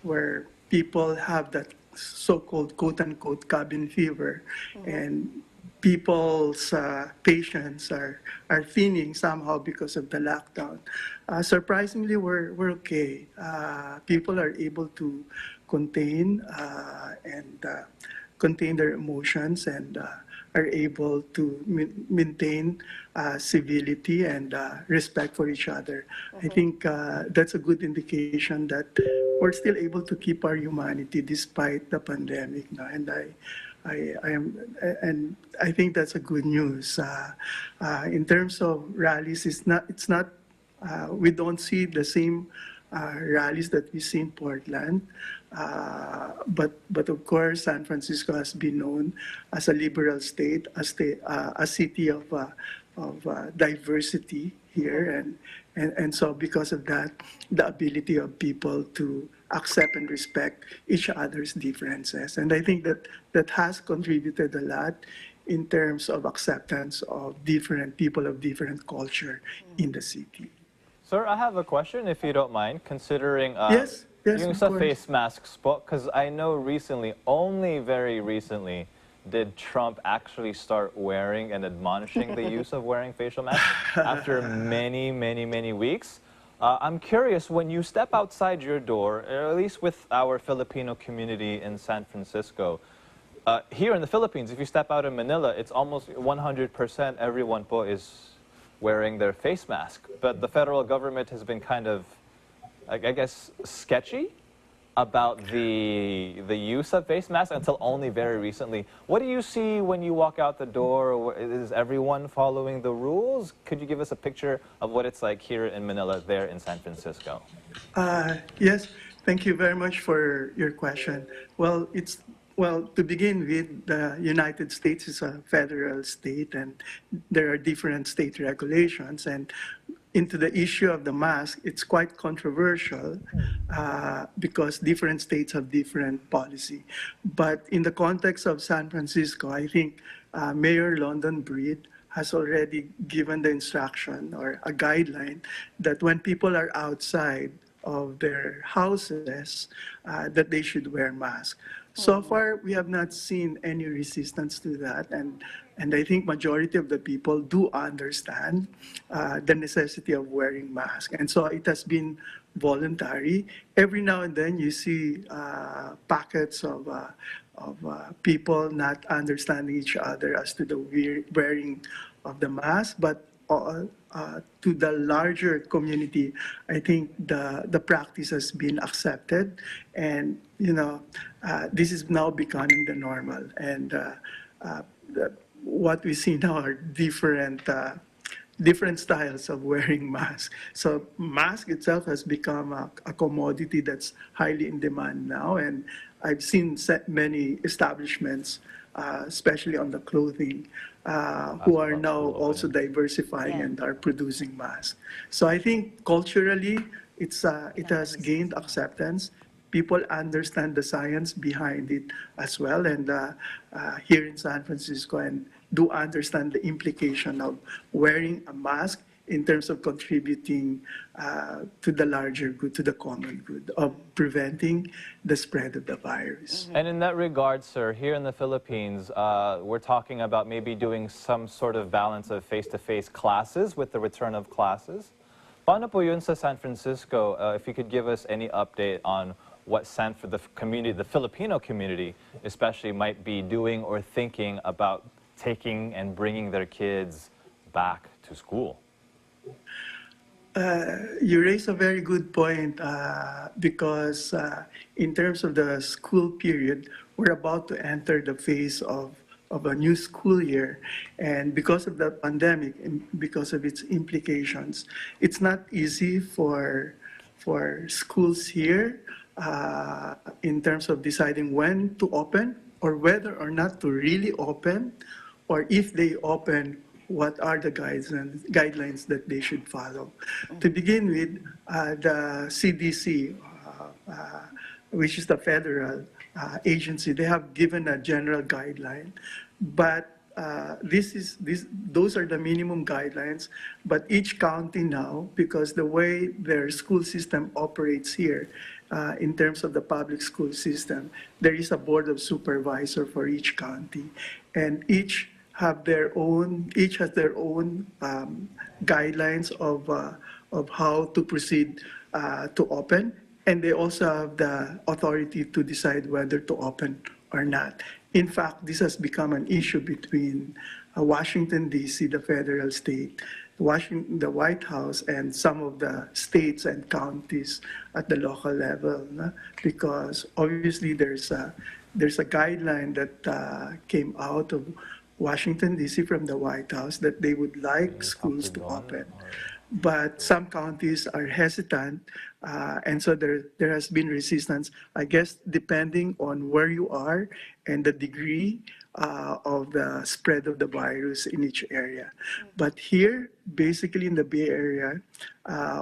where people have that so-called quote-unquote cabin fever, and people's patience are thinning somehow because of the lockdown. Surprisingly, we're okay. People are able to contain contain their emotions, and are able to maintain civility and respect for each other. I think that's a good indication that we're still able to keep our humanity despite the pandemic. No? And I think that's a good news. In terms of rallies, we don't see the same rallies that we see in Portland. But of course, San Francisco has been known as a liberal state, a city of diversity here, and so because of that, the ability of people to accept and respect each other's differences, and I think that has contributed a lot in terms of acceptance of different people of different culture in the city. Sir, I have a question, if you don't mind, considering Yes, yung of sa course. face masks po, because I know recently, only very recently, did Trump actually start wearing and admonishing the use of wearing facial masks after many, many, many weeks. I'm curious, when you step outside your door, or at least with our Filipino community in San Francisco, here in the Philippines, if you step out in Manila, it's almost 100% everyone po is wearing their face mask. But the federal government has been kind of, I guess, sketchy about the use of face masks until only very recently. What do you see when you walk out the door? Is everyone following the rules? Could you give us a picture of what it's like here in Manila, there in San Francisco? Yes, thank you very much for your question. Well, to begin with, the United States is a federal state, and there are different state regulations. And into the issue of the mask, it's quite controversial because different states have different policy. But in the context of San Francisco, I think Mayor London Breed has already given the instruction or a guideline that when people are outside of their houses, that they should wear masks. So far, we have not seen any resistance to that, and I think majority of the people do understand the necessity of wearing masks, and so it has been voluntary. Every now and then, you see packets of people not understanding each other as to the wearing of the mask, but to the larger community, I think the practice has been accepted, and this is now becoming the normal. And what we see now are different different styles of wearing masks. So mask itself has become a commodity that's highly in demand now, and I've seen many establishments, especially on the clothing, who are now also diversifying and are producing masks. So I think culturally, it has gained acceptance. People understand the science behind it as well, and here in San Francisco, and do understand the implication of wearing a mask in terms of contributing to the larger good, to the common good, of preventing the spread of the virus. And in that regard, sir, here in the Philippines, we're talking about maybe doing some sort of balance of face-to-face classes with the return of classes. Paano po yun sa San Francisco? If you could give us any update on what the community, the Filipino community especially, might be doing or thinking about taking and bringing their kids back to school. You raise a very good point because in terms of the school period, we're about to enter the phase of a new school year. And because of the pandemic and because of its implications, it's not easy for schools here in terms of deciding when to open or whether or not to really open, or if they open, what are the guidelines that they should follow. To begin with, the CDC, which is the federal agency, they have given a general guideline, but those are the minimum guidelines. But each county now, because the way their school system operates here, in terms of the public school system, there is a board of supervisor for each county, and each has their own guidelines of how to proceed to open, and they also have the authority to decide whether to open or not. In fact, this has become an issue between Washington, D.C., the federal state, the White House, and some of the states and counties at the local level, because obviously there's a guideline that came out of Washington, D.C. from the White House that they would like schools to open. But some counties are hesitant, and so there has been resistance, I guess, depending on where you are and the degree of the spread of the virus in each area. But here, basically in the Bay Area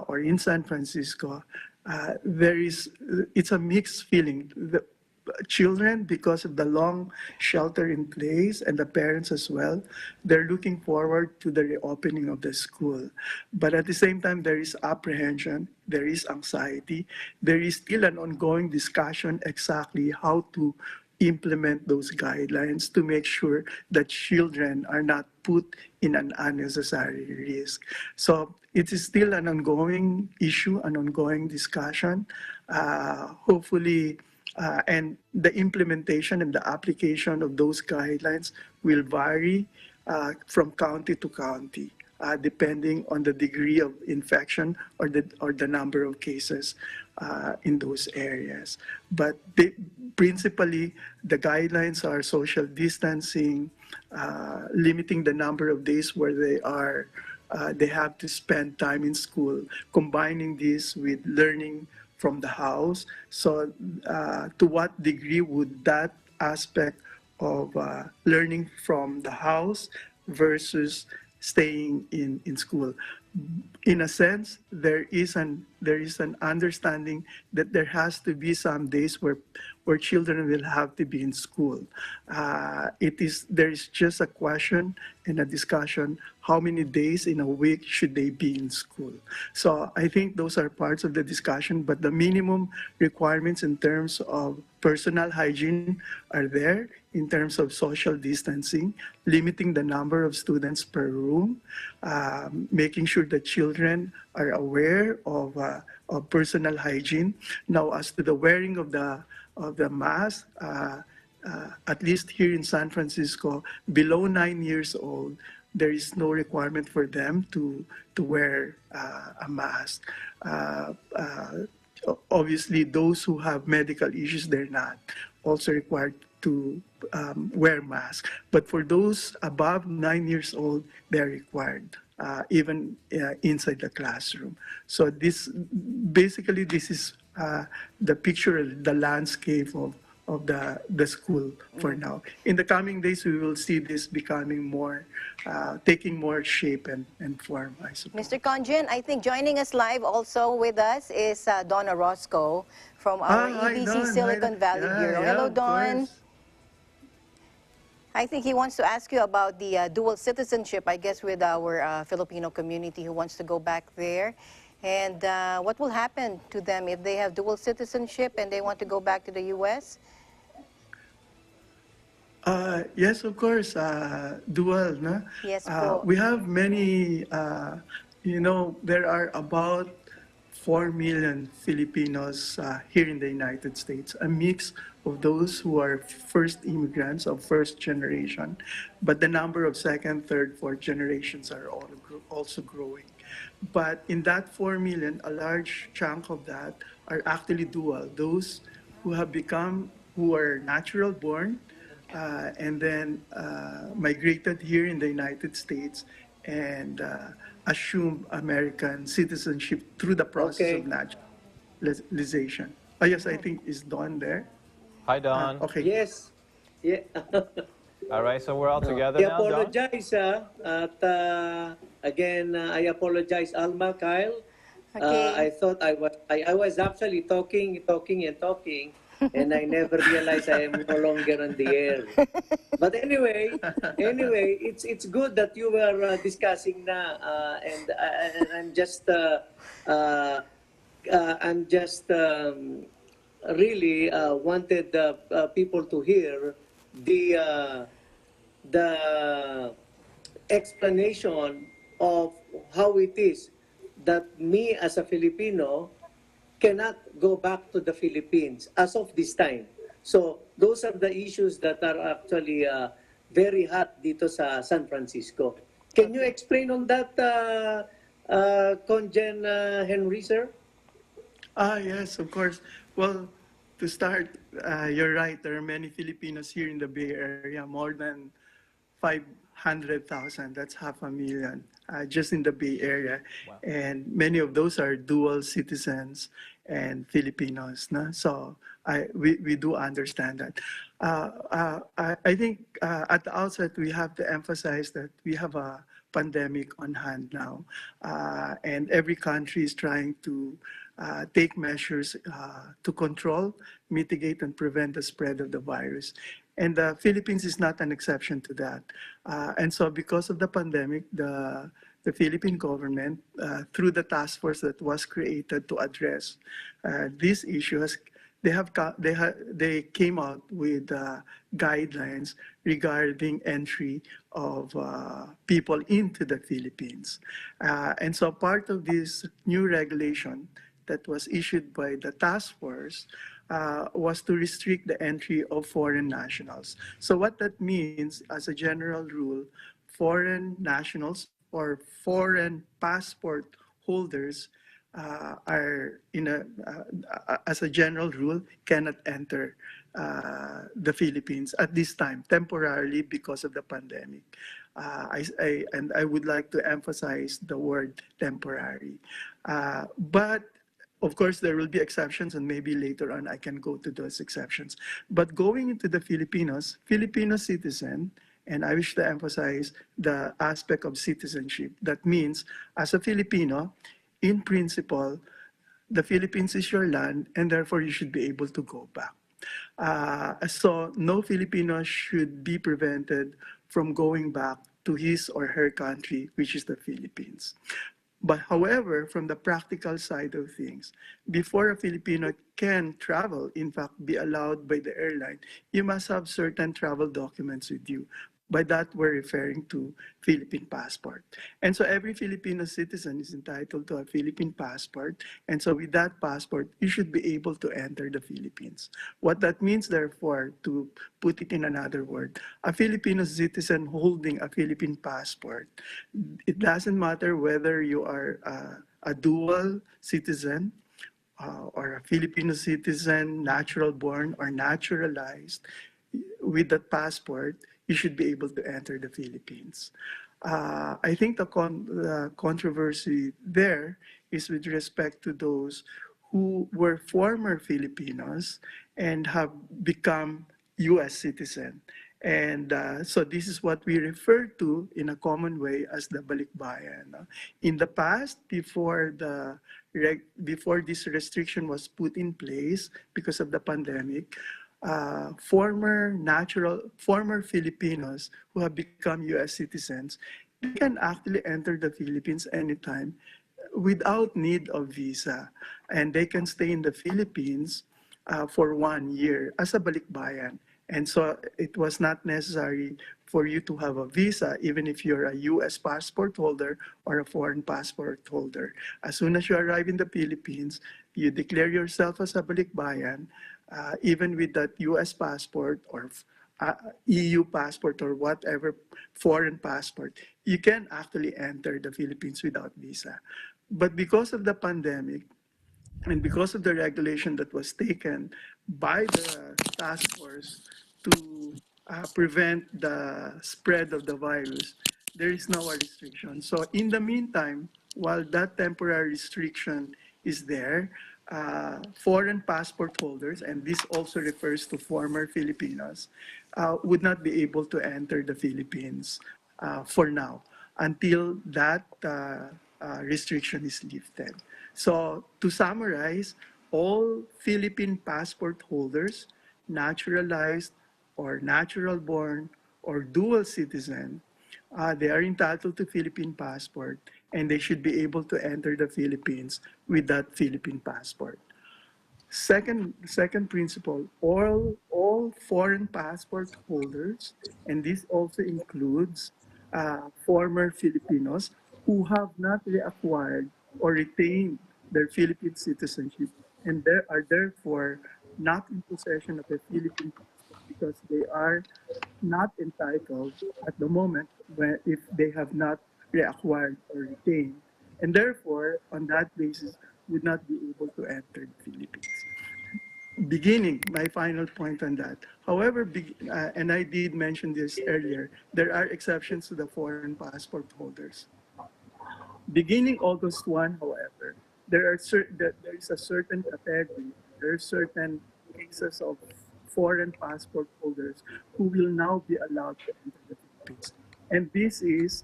or in San Francisco, it's a mixed feeling. The children, because of the long shelter in place, and the parents as well, they're looking forward to the reopening of the school. But at the same time, there is apprehension, there is anxiety, there is still an ongoing discussion exactly how to implement those guidelines to make sure that children are not put in an unnecessary risk. So it is still an ongoing issue, an ongoing discussion. Hopefully, and the implementation and the application of those guidelines will vary from county to county, depending on the degree of infection or the number of cases in those areas. But principally, the guidelines are social distancing, limiting the number of days where they have to spend time in school, combining this with learning from the house. So to what degree would that aspect of learning from the house versus staying in school? In a sense, there is an understanding that there has to be some days where children will have to be in school. There is just a question and a discussion, how many days in a week should they be in school? So I think those are parts of the discussion, but the minimum requirements in terms of personal hygiene are there, in terms of social distancing, limiting the number of students per room, making sure that children are aware of personal hygiene. Now, as to the wearing of the mask, at least here in San Francisco, below 9 years old, there is no requirement for them to wear a mask. Obviously, those who have medical issues, they're not also required to wear masks. But for those above 9 years old, they're required even inside the classroom. So this is the picture, the landscape of the school for now. In the coming days, we will see this becoming more, taking more shape and form, I suppose. Mr. Conjen, I think joining us live also with us is Donna Roscoe from our Hi, EBC Don. Silicon Valley Bureau. Hello, of Don. course. I think he wants to ask you about the dual citizenship, I guess, with our Filipino community who wants to go back there. And what will happen to them if they have dual citizenship and they want to go back to the U.S.? Yes, of course, dual. No? Yes po. We have many, there are about 4 million Filipinos here in the United States, a mix of those who are first immigrants of first generation, but the number of second, third, fourth generations are also growing. But in that 4 million, a large chunk of that are actually dual, those who are natural born, and then migrated here in the United States and assumed American citizenship through the process of naturalization. Oh, yes, I think is Don there. Hi, Don. Okay. Yes. Yeah. All right, so we're all together I now, Don? apologize, again, I apologize, Alma, Kyle. Okay. I thought I was actually talking, and I never realized I am no longer on the air. But anyway, it's good that you were discussing na, and I'm just really wanted people to hear the explanation of how it is that me as a Filipino cannot go back to the Philippines as of this time. So those are the issues that are actually very hot dito sa San Francisco. Can you explain on that, Conjen Henry, sir? Yes, of course. Well, to start, you're right. There are many Filipinos here in the Bay Area, more than 500,000. That's 500,000 just in the Bay Area. Wow. And many of those are dual citizens and Filipinos. No? So we do understand that. I think at the outset, we have to emphasize that we have a pandemic on hand now. And every country is trying to take measures to control, mitigate, and prevent the spread of the virus. And the Philippines is not an exception to that. And so because of the pandemic, the Philippine government, through the task force that was created to address these issues, they came out with guidelines regarding entry of people into the Philippines. And so part of this new regulation that was issued by the task force was to restrict the entry of foreign nationals. So what that means, as a general rule, foreign nationals or foreign passport holders are as a general rule, cannot enter the Philippines at this time, temporarily because of the pandemic. And I would like to emphasize the word temporary. But of course, there will be exceptions, and maybe later on I can go to those exceptions. But going into the Filipinos, Filipino citizen, and I wish to emphasize the aspect of citizenship. That means, as a Filipino, in principle, the Philippines is your land, and therefore you should be able to go back. So no Filipino should be prevented from going back to his or her country, which is the Philippines. But however, from the practical side of things, before a Filipino can travel, in fact, be allowed by the airline, you must have certain travel documents with you. By that, we're referring to Philippine passport. And so every Filipino citizen is entitled to a Philippine passport. And so with that passport, you should be able to enter the Philippines. What that means, therefore, to put it in another word, a Filipino citizen holding a Philippine passport, it doesn't matter whether you are a dual citizen or a Filipino citizen, natural born or naturalized, with that passport, you should be able to enter the Philippines. I think the controversy there is with respect to those who were former Filipinos and have become U.S. citizen. And so this is what we refer to in a common way as the balikbayan. In the past, before this restriction was put in place because of the pandemic, former Filipinos who have become U.S. citizens, they can actually enter the Philippines anytime without need of visa, and they can stay in the Philippines for 1 year as a balikbayan. And so it was not necessary for you to have a visa, even if you're a U.S. passport holder or a foreign passport holder. As soon as you arrive in the Philippines, you declare yourself as a balikbayan, even with that U.S. passport or EU passport or whatever foreign passport, you can actually enter the Philippines without visa. But because of the pandemic, and because of the regulation that was taken by the task force to prevent the spread of the virus, there is now a restriction. So in the meantime, while that temporary restriction is there, foreign passport holders, and this also refers to former Filipinos, would not be able to enter the Philippines for now until that restriction is lifted. So to summarize, all Philippine passport holders, naturalized or natural born or dual citizen, they are entitled to Philippine passport and they should be able to enter the Philippines with that Philippine passport. Second principle, all foreign passport holders, and this also includes former Filipinos who have not reacquired or retained their Philippine citizenship and are therefore not in possession of a Philippine passport because they are not entitled at the moment if they have not reacquired or retained, and therefore on that basis would not be able to enter the Philippines. Beginning, my final point on that. However, and I did mention this earlier, there are exceptions to the foreign passport holders. Beginning August 1, however, there is a certain category, there are certain cases of foreign passport holders who will now be allowed to enter the Philippines. And this is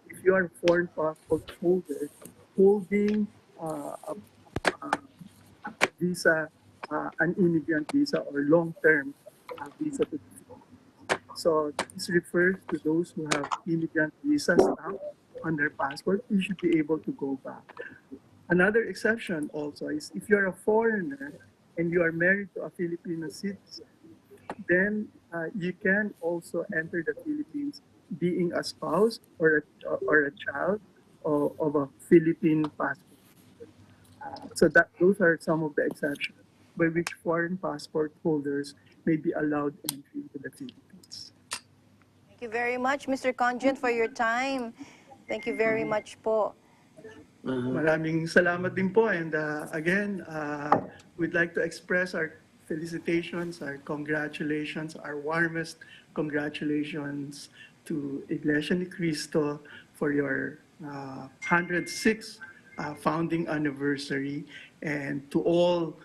if you are a foreign passport holder holding a visa, an immigrant visa or long-term visa to the Philippines. So this refers to those who have immigrant visa stamped on their passport. You should be able to go back. Another exception also is if you're a foreigner and you are married to a Filipino citizen, then you can also enter the Philippines being a spouse or a child of a Philippine passport. So those are some of the exceptions by which foreign passport holders may be allowed entry into the Philippines. Thank you very much, Mr. Conjun, for your time. Thank you very much po. Maraming salamat din po, and again, we'd like to express our felicitations, our congratulations, our warmest congratulations to Iglesia ni Cristo for your 106th founding anniversary, and to all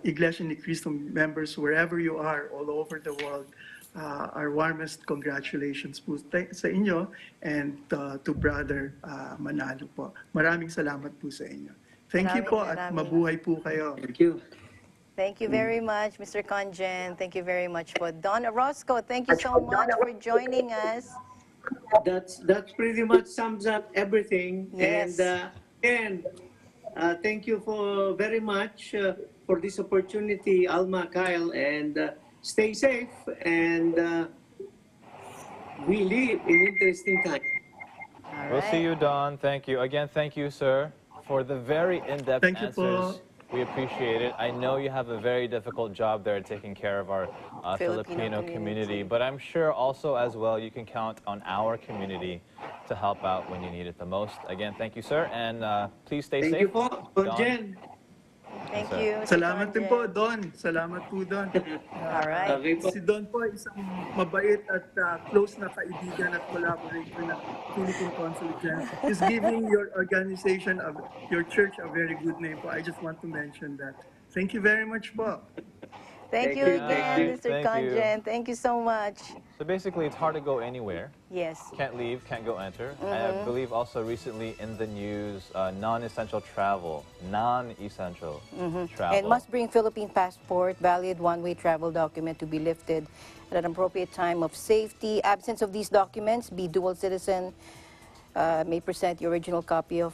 Iglesia ni Cristo members wherever you are all over the world. Our warmest congratulations po sa inyo and to Brother Manalo po. Maraming salamat po sa inyo. Thank you po at mabuhay po kayo. Thank you. Thank you very much, Mr. Conjen. Thank you very much po. Don Orozco, thank you so much for joining us. That's pretty much sums up everything. Yes. And thank you for very much for this opportunity, Alma, Kyle, and stay safe, and we live in interesting times. We'll see you, Don. Thank you. Again, thank you, sir, for the very in-depth answers. We appreciate it. I know you have a very difficult job there taking care of our Filipino community, but I'm sure also as well you can count on our community to help out when you need it the most. Again, thank you, sir, and please stay safe. Thank you, Jen. Thank you, Mr. Salamat din Conjen. po, Don. Salamat po, Don. Alright. Si Don po isang mabait at close na kaibigan at collaborator ng Philippine Consulate General. He's giving your organization, your church, a very good name po. I just want to mention that. Thank you very much po. Thank you again, Mr. Thank Conjen. Thank you so much. So basically, it's hard to go anywhere. Yes. Can't leave, can't go enter. And I believe also recently in the news, non-essential travel. Non-essential travel. And must bring Philippine passport, valid one-way travel document to be lifted at an appropriate time of safety. Absence of these documents, be dual citizen, may present the original copy of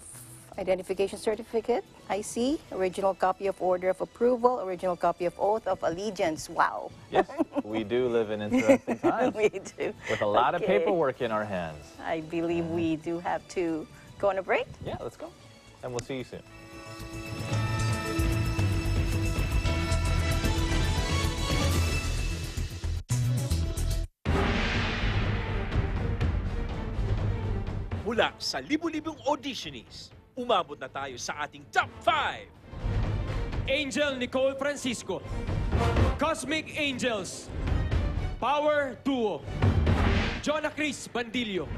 identification certificate, IC, original copy of order of approval, original copy of oath of allegiance. Wow. Yes, we do live in interesting times. We do. With a lot of paperwork in our hands. I believe we do have to go on a break. Yeah, let's go. And we'll see you soon. Mula sa libu-libong auditionees, umabot na tayo sa ating top 5. Angel Nicole Francisco, Cosmic Angels, Power Duo, Jonah Chris Bandilio,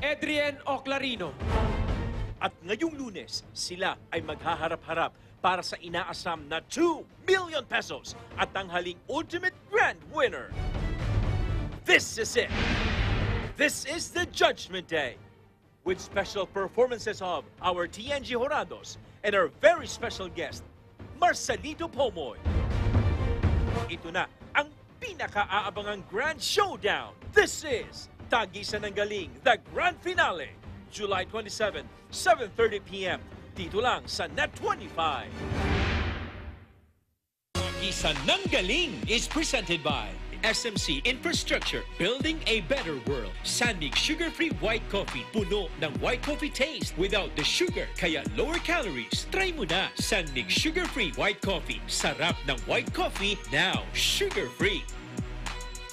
Adrian Oclarino. At ngayong Lunes, sila ay maghaharap-harap para sa inaasam na 2 million pesos at tanghaling ultimate grand winner. This is it. This is the Judgment Day, with special performances of our TNG Horados and our very special guest, Marcelito Pomoy. Ito na ang pinaka-aabangang Grand Showdown. This is Tagisan ng Galing, the Grand Finale, July 27, 7:30 p.m. Dito lang sa Net 25. Tagisan ng Galing is presented by SMC Infrastructure, building a better world. Sandig sugar-free white coffee, puno ng white coffee taste without the sugar, kaya lower calories. Try mo na Sandig sugar-free white coffee. Sarap ng white coffee, now sugar-free.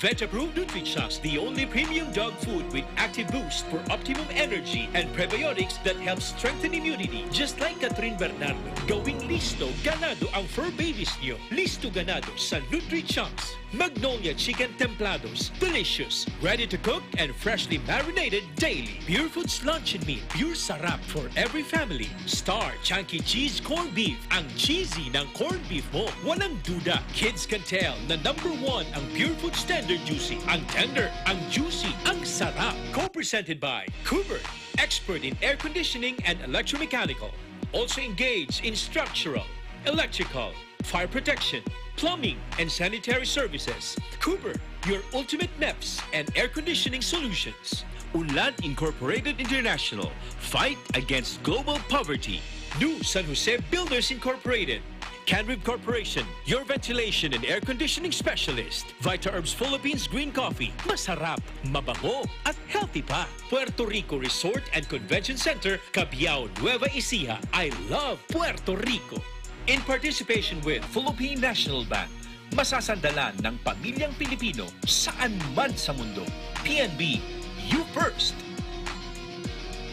Vegapro Nutri-Chocs, the only premium dog food with active boost for optimum energy and prebiotics that help strengthen immunity. Just like Catherine Bernardo, gawing listo ganado ang fur babies niyo. Listo ganado sa Nutri-Chocs. Magnolia Chicken Templados, delicious, ready to cook and freshly marinated daily. Pure Foods Lunch and Meat, pure sarap for every family. Star Chunky Cheese Corned Beef, ang cheesy ng corned beef mo. Walang duda, kids can tell na #1 ang Pure Food Standard Juicy. Ang tender, ang juicy, ang sarap. Co-presented by Cooper, expert in air conditioning and electromechanical. Also engaged in structural, electrical, fire protection, plumbing, and sanitary services. Cooper, your ultimate MEPS and air conditioning solutions. Unlad Incorporated International, fight against global poverty. New San Jose Builders Incorporated. Canrib Corporation, your ventilation and air conditioning specialist. Vita Herbs Philippines Green Coffee, masarap, mabango, at healthy pa. Puerto Rico Resort and Convention Center, Cabiao, Nueva Ecija. I love Puerto Rico. In participation with Philippine National Bank, masasandalan ng pamilyang Pilipino saan man sa mundo. PNB, you first.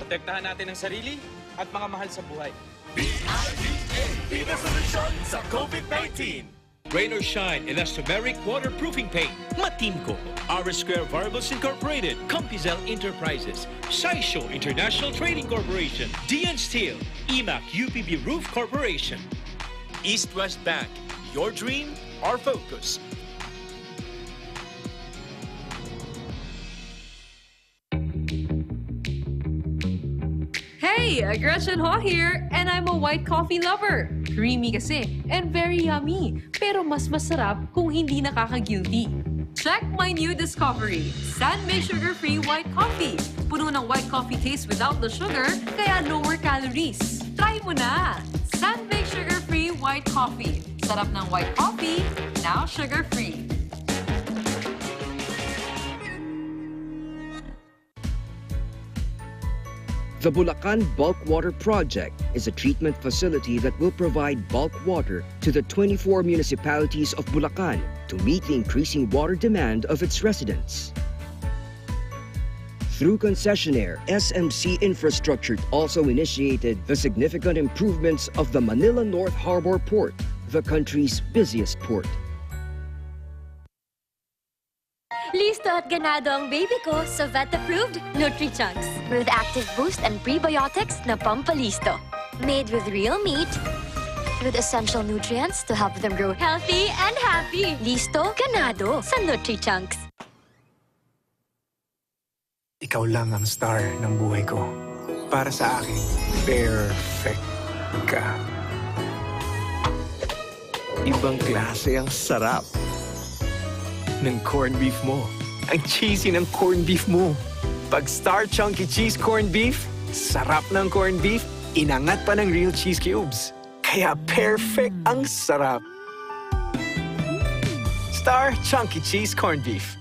Protektahan natin ang sarili at mga mahal sa buhay. Viva Solusyon sa COVID-19. Rain or Shine Elastomeric Waterproofing Paint. Matimco. Our Square Variables Incorporated. Compizel Enterprises. Saisho International Trading Corporation. DN Steel. EMAC UPB Roof Corporation. East West Bank. Your dream, our focus. Hey, Gretchen Ho here, and I'm a white coffee lover. Creamy kasi, and very yummy. Pero mas masarap kung hindi nakaka-guilty. Check my new discovery, San-Made Sugar-Free White Coffee. Puno ng white coffee taste without the sugar, kaya lower calories. Try mo na! San-Made Sugar-Free White Coffee. Sarap ng white coffee, now sugar-free. The Bulacan Bulk Water Project is a treatment facility that will provide bulk water to the 24 municipalities of Bulacan to meet the increasing water demand of its residents. Through concessionaire, SMC Infrastructure also initiated the significant improvements of the Manila North Harbor Port, the country's busiest port. Listo at ganado ang baby ko sa vet-approved Nutri-Chunks. With active boost and prebiotics na pampalisto. Made with real meat, with essential nutrients to help them grow healthy and happy. Listo, ganado sa Nutri-Chunks. Ikaw lang ang star ng buhay ko. Para sa akin, perfect ka. Ibang klase ang sarap ng corned beef mo. Ang cheesy ng corned beef mo. Pag Star Chunky Cheese Corned Beef, sarap ng corned beef, inangat pa ng real cheese cubes. Kaya perfect ang sarap. Star Chunky Cheese Corned Beef.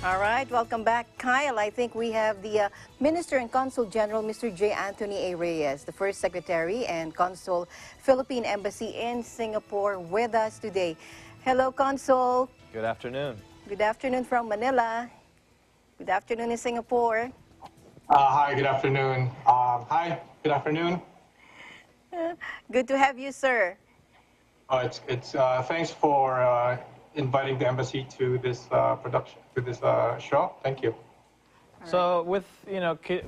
All right, welcome back, Kyle. I think we have the Minister and Consul General, Mr. J. Anthony A. Reyes, the First Secretary and Consul, Philippine Embassy in Singapore, with us today. Hello, Consul. Good afternoon. Good afternoon from Manila. Good afternoon in Singapore. Hi, good afternoon. Hi, good afternoon. Good to have you, sir. Thanks for inviting the embassy to this production, to this show. Thank you. So with,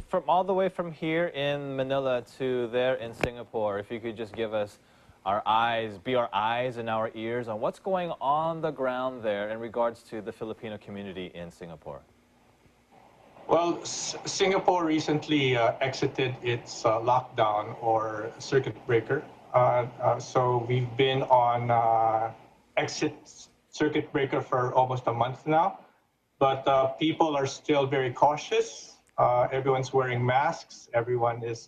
from all the way from here in Manila to there in Singapore, if you could just give us be our eyes and our ears on what's going on the ground there in regards to the Filipino community in Singapore. Well, Singapore recently exited its lockdown or circuit breaker. So we've been on circuit breaker for almost a month now, but people are still very cautious. Everyone's wearing masks. Everyone is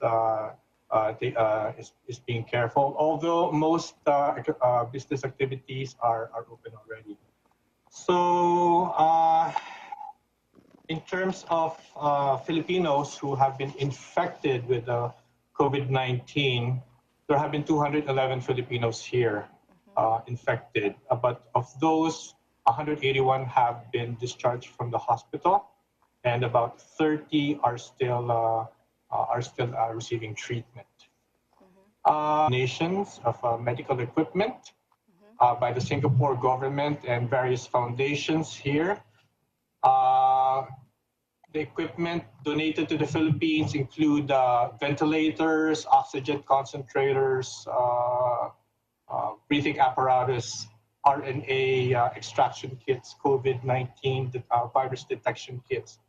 being careful, although most business activities are open already. So in terms of Filipinos who have been infected with COVID-19, there have been 211 Filipinos here infected, but of those, 181 have been discharged from the hospital, and about 30 are still receiving treatment. Donations of medical equipment by the Singapore government and various foundations here. The equipment donated to the Philippines include ventilators, oxygen concentrators, breathing apparatus, RNA extraction kits, COVID-19 virus detection kits.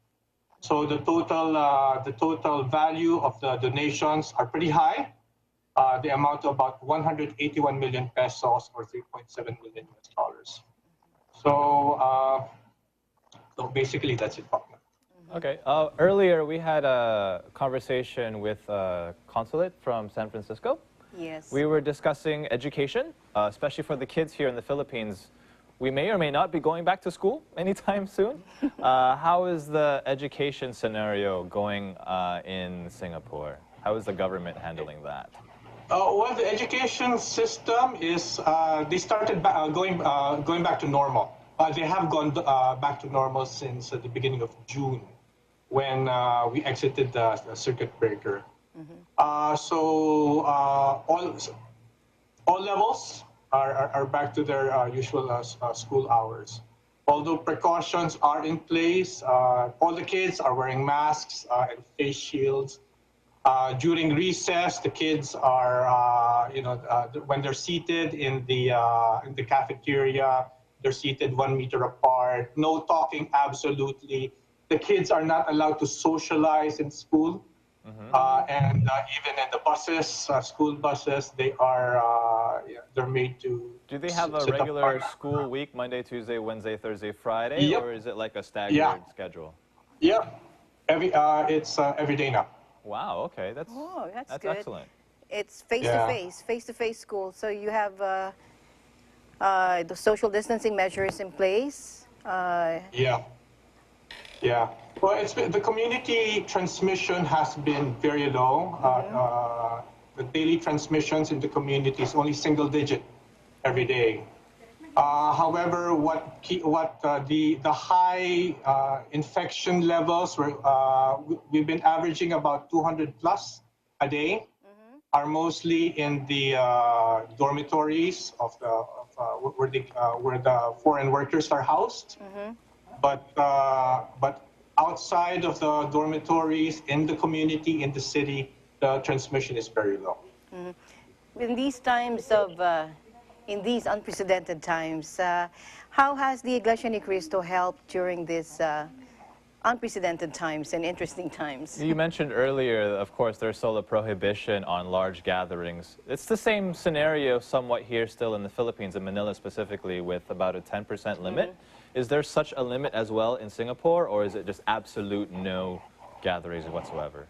So the total value of the donations are pretty high. They amount to about 181 million pesos or $3.7 million. So basically that's it. Okay. Earlier we had a conversation with a consulate from San Francisco. Yes. We were discussing education, especially for the kids here in the Philippines. We may or may not be going back to school anytime soon. How is the education scenario going in Singapore? How is the government handling that? Well, the education system is, they started going back to normal. They have gone back to normal since the beginning of June, when we exited the circuit breaker. So all levels are back to their usual school hours. Although precautions are in place, all the kids are wearing masks and face shields. During recess, the kids are, when they're seated in the cafeteria, they're seated 1 meter apart. No talking, absolutely. The kids are not allowed to socialize in school. And even in the buses, school buses, they're made to. Do they have a regular school week, Monday, Tuesday, Wednesday, Thursday, Friday, Yep. or is it like a staggered schedule? Yeah, it's every day now. Wow. Okay, that's good. excellent. It's face-to-face school. So you have the social distancing measures in place. Yeah. Well, the community transmission has been very low. The daily transmissions in the community is only single digit every day. However, the high infection levels we've been averaging about 200 plus a day, are mostly in the dormitories where the foreign workers are housed. But outside of the dormitories, in the community, in the city, the transmission is very low. In these times of, in these unprecedented times, how has the Iglesia ni Cristo helped during this unprecedented times and interesting times? You mentioned earlier, of course, there's still a prohibition on large gatherings. It's the same scenario somewhat here still in the Philippines, in Manila specifically, with about a 10% limit. Is there such a limit as well in Singapore, or is it just absolute no gatherings whatsoever?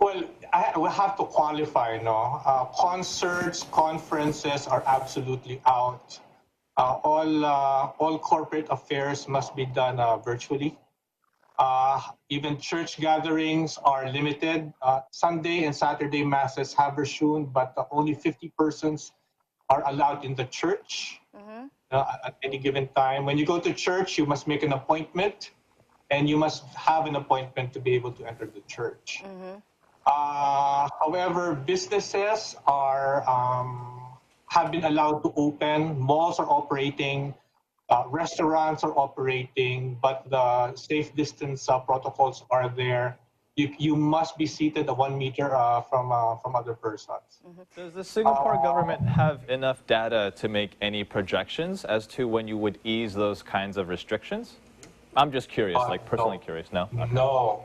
Well, we have to qualify, no? Concerts, conferences are absolutely out. All corporate affairs must be done virtually. Even church gatherings are limited. Sunday and Saturday masses have resumed, but only 50 persons are allowed in the church at any given time. When you go to church, you must make an appointment, and you must have an appointment to be able to enter the church. However, businesses have been allowed to open, malls are operating, restaurants are operating, but the safe distance protocols are there. You must be seated 1 meter from other persons. Does the Singapore government have enough data to make any projections as to when you would ease those kinds of restrictions? I'm just curious, like personally curious. No? No.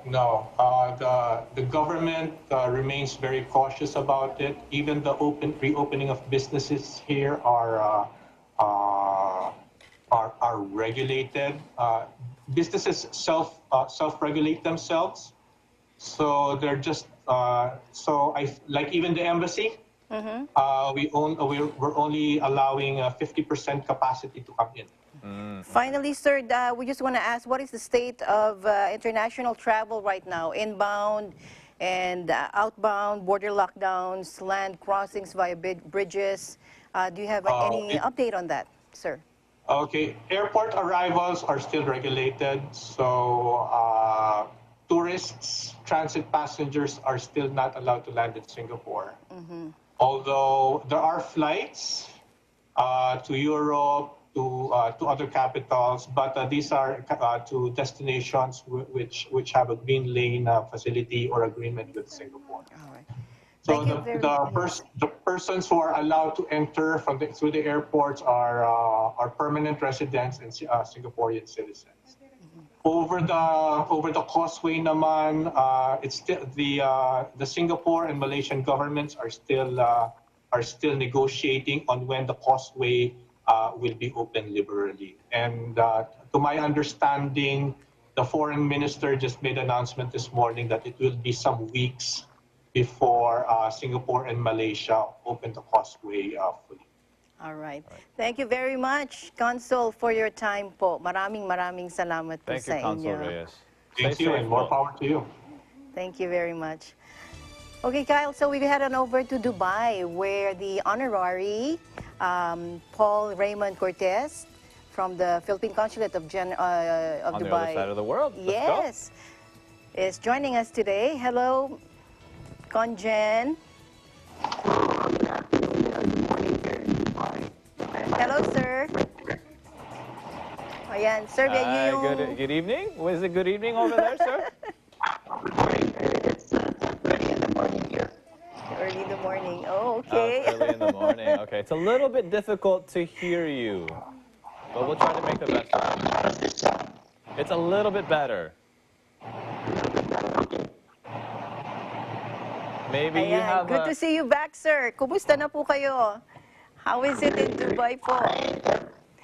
The government remains very cautious about it. Even the reopening of businesses here are regulated. Businesses self-regulate themselves, so they're just like even the embassy. We're only allowing 50% capacity to come in. Finally, sir, we just want to ask, what is the state of international travel right now? Inbound and outbound, border lockdowns, land crossings via bridges. Do you have any update on that, sir? Okay, airport arrivals are still regulated, so tourists, transit passengers are still not allowed to land in Singapore. Although there are flights to Europe, to other capitals, but these are to destinations which have a green lane facility or agreement with Singapore. All right. So the persons who are allowed to enter through the airports are permanent residents and Singaporean citizens. Over the causeway naman, it's still the Singapore and Malaysian governments are still negotiating on when the causeway will be open liberally. And to my understanding, the foreign minister just made an announcement this morning that it will be some weeks before Singapore and Malaysia open the causeway fully. All right. Thank you very much, Consul, for your time po. Maraming salamat po sa inyo. Thank you, Consul Reyes. Thank you, and more power to you. Thank you very much. Okay, Kyle, so we headed over to Dubai, where the honorary Paul Raymond Cortez from the Philippine Consulate of Dubai. On the other side of the world. Yes. Is joining us today. Hello, Conjen. Hello, sir. Ayan, sir, good evening. Was it good evening over there, sir? It's early in the morning here. Early in the morning. Oh, okay. It's early in the morning. Okay, it's a little bit difficult to hear you, but we'll try to make the best of it. It's a little bit better. Maybe Ayan, you have good to see you back, sir. Kumusta na po kayo? How is it in Dubai po?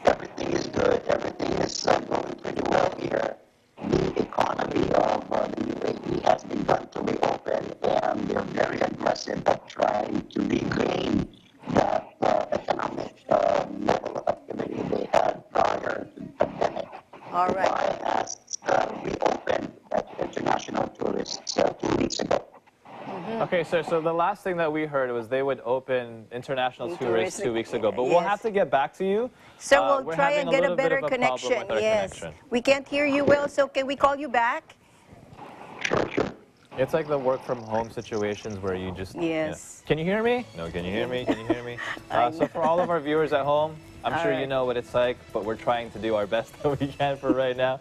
Everything is good. Everything is going pretty well here. The economy of the UAE has begun to reopen, and they're very aggressive at trying to regain that economic level of activity they had prior to the pandemic. All right. Dubai has reopened to international tourists 2 weeks ago. Okay, sir, so the last thing that we heard was they would open international tourists 2 weeks ago, but we'll have to get back to you. So we'll we're try having and get a little bit better of a problem connection. with our Yes. connection. We can't hear you well, so can we call you back? It's like the work from home situations where you just... Yes. Can you hear me? No, can you hear me? Can you hear me? So for all of our viewers at home, I'm sure you know what it's like, but we're trying to do our best that we can for right now.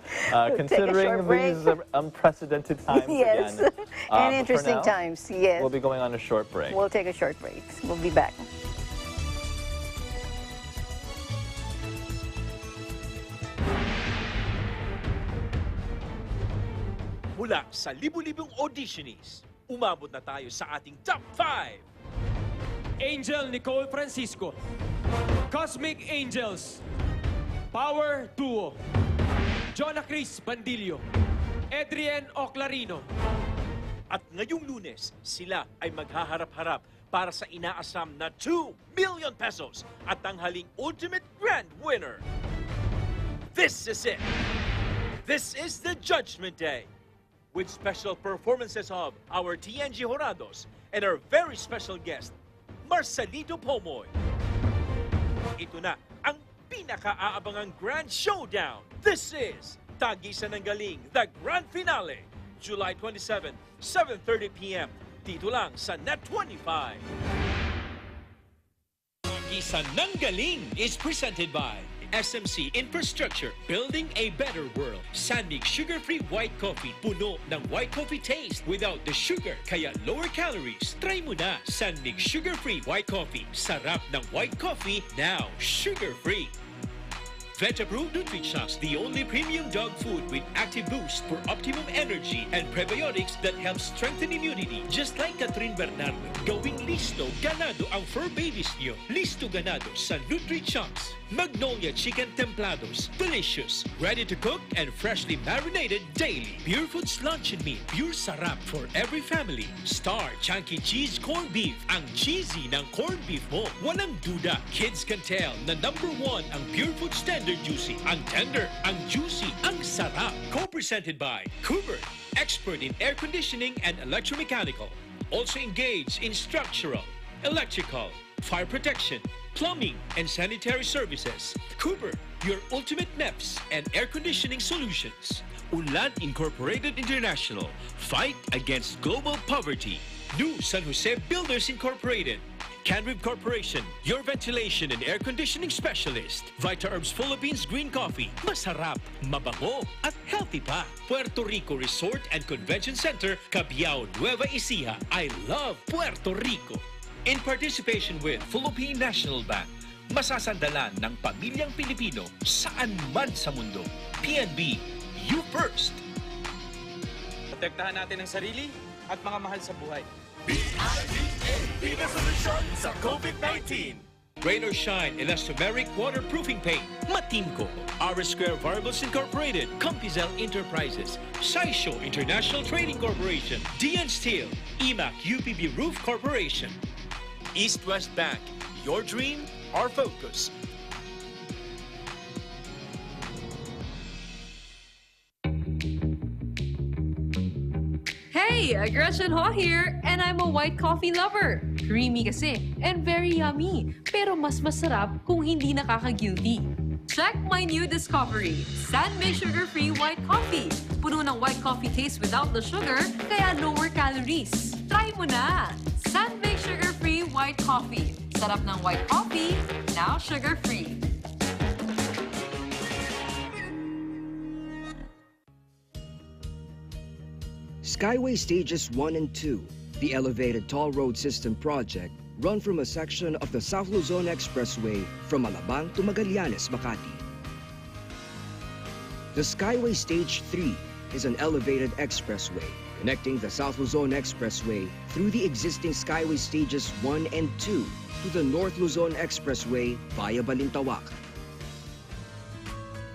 Considering these unprecedented times Yes. again. And interesting times, yes. We'll be going on a short break. We'll take a short break. We'll be back. Mula sa libu-libong auditionees, umabot na tayo sa ating top 5. Angel Nicole Francisco, Cosmic Angels, Power Duo, Jonah Chris Bandilio, Adrian Oclarino. At ngayong Lunes, sila ay maghaharap-harap para sa inaasam na 2 million pesos at tanghaling ultimate grand winner. This is it. This is the Judgment Day, with special performances of our TNG Horados and our very special guest, Marcelito Pomoy. Ito na ang pinaka-aabangang Grand Showdown. This is Tagisan ng Galing, the Grand Finale, July 27, 7:30 p.m. Dito lang sa Net 25. Tagisan ng Galing is presented by SMC Infrastructure, building a better world. Sandig sugar-free white coffee, puno ng white coffee taste without the sugar, kaya lower calories. Try mo na Sandig sugar-free white coffee. Sarap ng white coffee, now sugar-free. Vetaproof Nutrichunks, the only premium dog food with active boost for optimum energy and prebiotics that help strengthen immunity. Just like Catherine Bernardo, gawing listo ganado ang fur babies niyo. Listo ganado sa Nutrichunks. Magnolia Chicken Templados, delicious, ready to cook and freshly marinated daily. Pure Foods Luncheon Meat, pure sarap for every family. Star Chunky Cheese Corned Beef, ang cheesy ng corned beef mo. Walang duda, kids can tell na #1 ang Pure Foods Tender Juicy. Ang tender, ang juicy, ang sarap. Co-presented by Cooper, expert in air conditioning and electromechanical. Also engaged in structural, electrical, fire protection, plumbing, and sanitary services. Cooper, your ultimate MEPS and air conditioning solutions. Unlan Incorporated International, fight against global poverty. New San Jose Builders Incorporated. Canrib Corporation, your ventilation and air conditioning specialist. Vita Herbs Philippines Green Coffee, masarap, mabango, at healthy pa. Puerto Rico Resort and Convention Center, Cabiao, Nueva Ecija. I love Puerto Rico. In participation with Philippine National Bank, masasandalan ng pamilyang Pilipino saan man sa mundo. PNB, you first. Protektahan natin ang sarili at mga mahal sa buhay. Bida solusyon sa COVID-19. Rain or Shine Elastomeric Waterproofing Paint. Matinco. R Square Variables Incorporated. Compizel Enterprises. Saisho International Trading Corporation. DN Steel. EMAC UPB Roof Corporation. East West Bank. Your dream, our focus. Hey, Gretchen Ho here, and I'm a white coffee lover. Creamy kasi, and very yummy. Pero mas masarap kung hindi nakaka-guilty. Check my new discovery, Sandmix Sugar-Free White Coffee. Puno ng white coffee taste without the sugar, kaya lower calories. Try mo na! Sandmix Sugar-Free White Coffee. Sarap ng white coffee, now sugar-free. Skyway Stages 1 and 2, the elevated toll road system project, run from a section of the South Luzon Expressway from Alabang to Magallanes, Makati. The Skyway Stage 3 is an elevated expressway connecting the South Luzon Expressway through the existing Skyway Stages 1 and 2 to the North Luzon Expressway via Balintawak.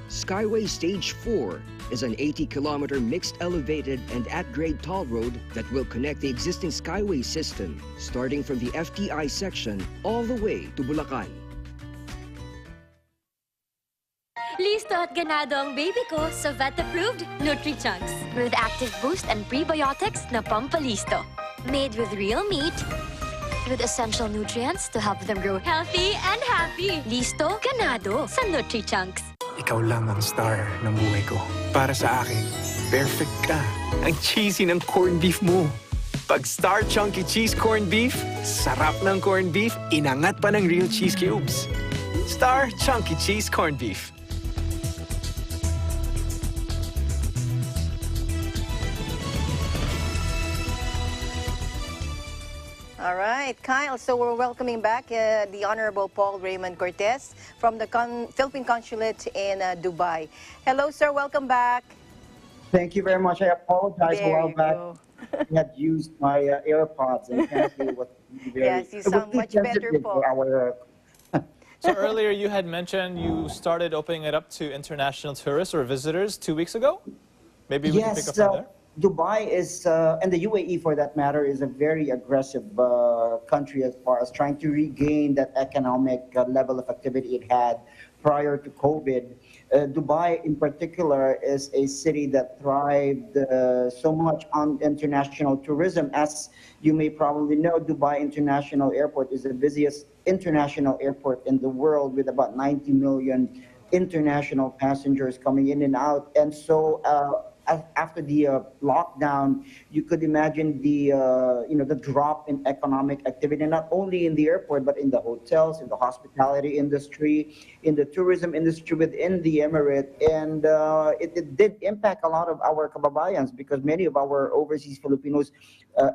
Skyway Stage 4 is an 80-kilometer mixed elevated and at-grade toll road that will connect the existing Skyway system, starting from the FTI section all the way to Bulacan. Listo at ganado ang baby ko sa vet-approved Nutrichunks with active boost and prebiotics na pampalisto. Made with real meat, with essential nutrients to help them grow healthy and happy. Listo, ganado sa Nutri-Chunks. Ikaw lang ang star ng buhay ko. Para sa akin, perfect ka. Ang cheesy ng corned beef mo. Pag Star Chunky Cheese Corned Beef, sarap ng corned beef, inangat pa ng real cheese cubes. Star Chunky Cheese Corned Beef. All right, Kyle, so we're welcoming back the Honorable Paul Raymond Cortez from the Philippine Consulate in Dubai. Hello, sir. Welcome back. Thank you very much. I apologize a while back. I had used my AirPods and apparently it was very... Yes, you sound much better, Paul. So earlier you had mentioned you started opening it up to international tourists or visitors 2 weeks ago? Maybe we can pick up from there? Dubai is, and the UAE for that matter, is a very aggressive country as far as trying to regain that economic level of activity it had prior to COVID. Dubai in particular is a city that thrived so much on international tourism. As you may probably know, Dubai International Airport is the busiest international airport in the world with about 90 million international passengers coming in and out. And so after the lockdown, you could imagine the the drop in economic activity, not only in the airport but in the hotels, in the hospitality industry, in the tourism industry within the Emirate, and it did impact a lot of our kababayans because many of our overseas Filipinos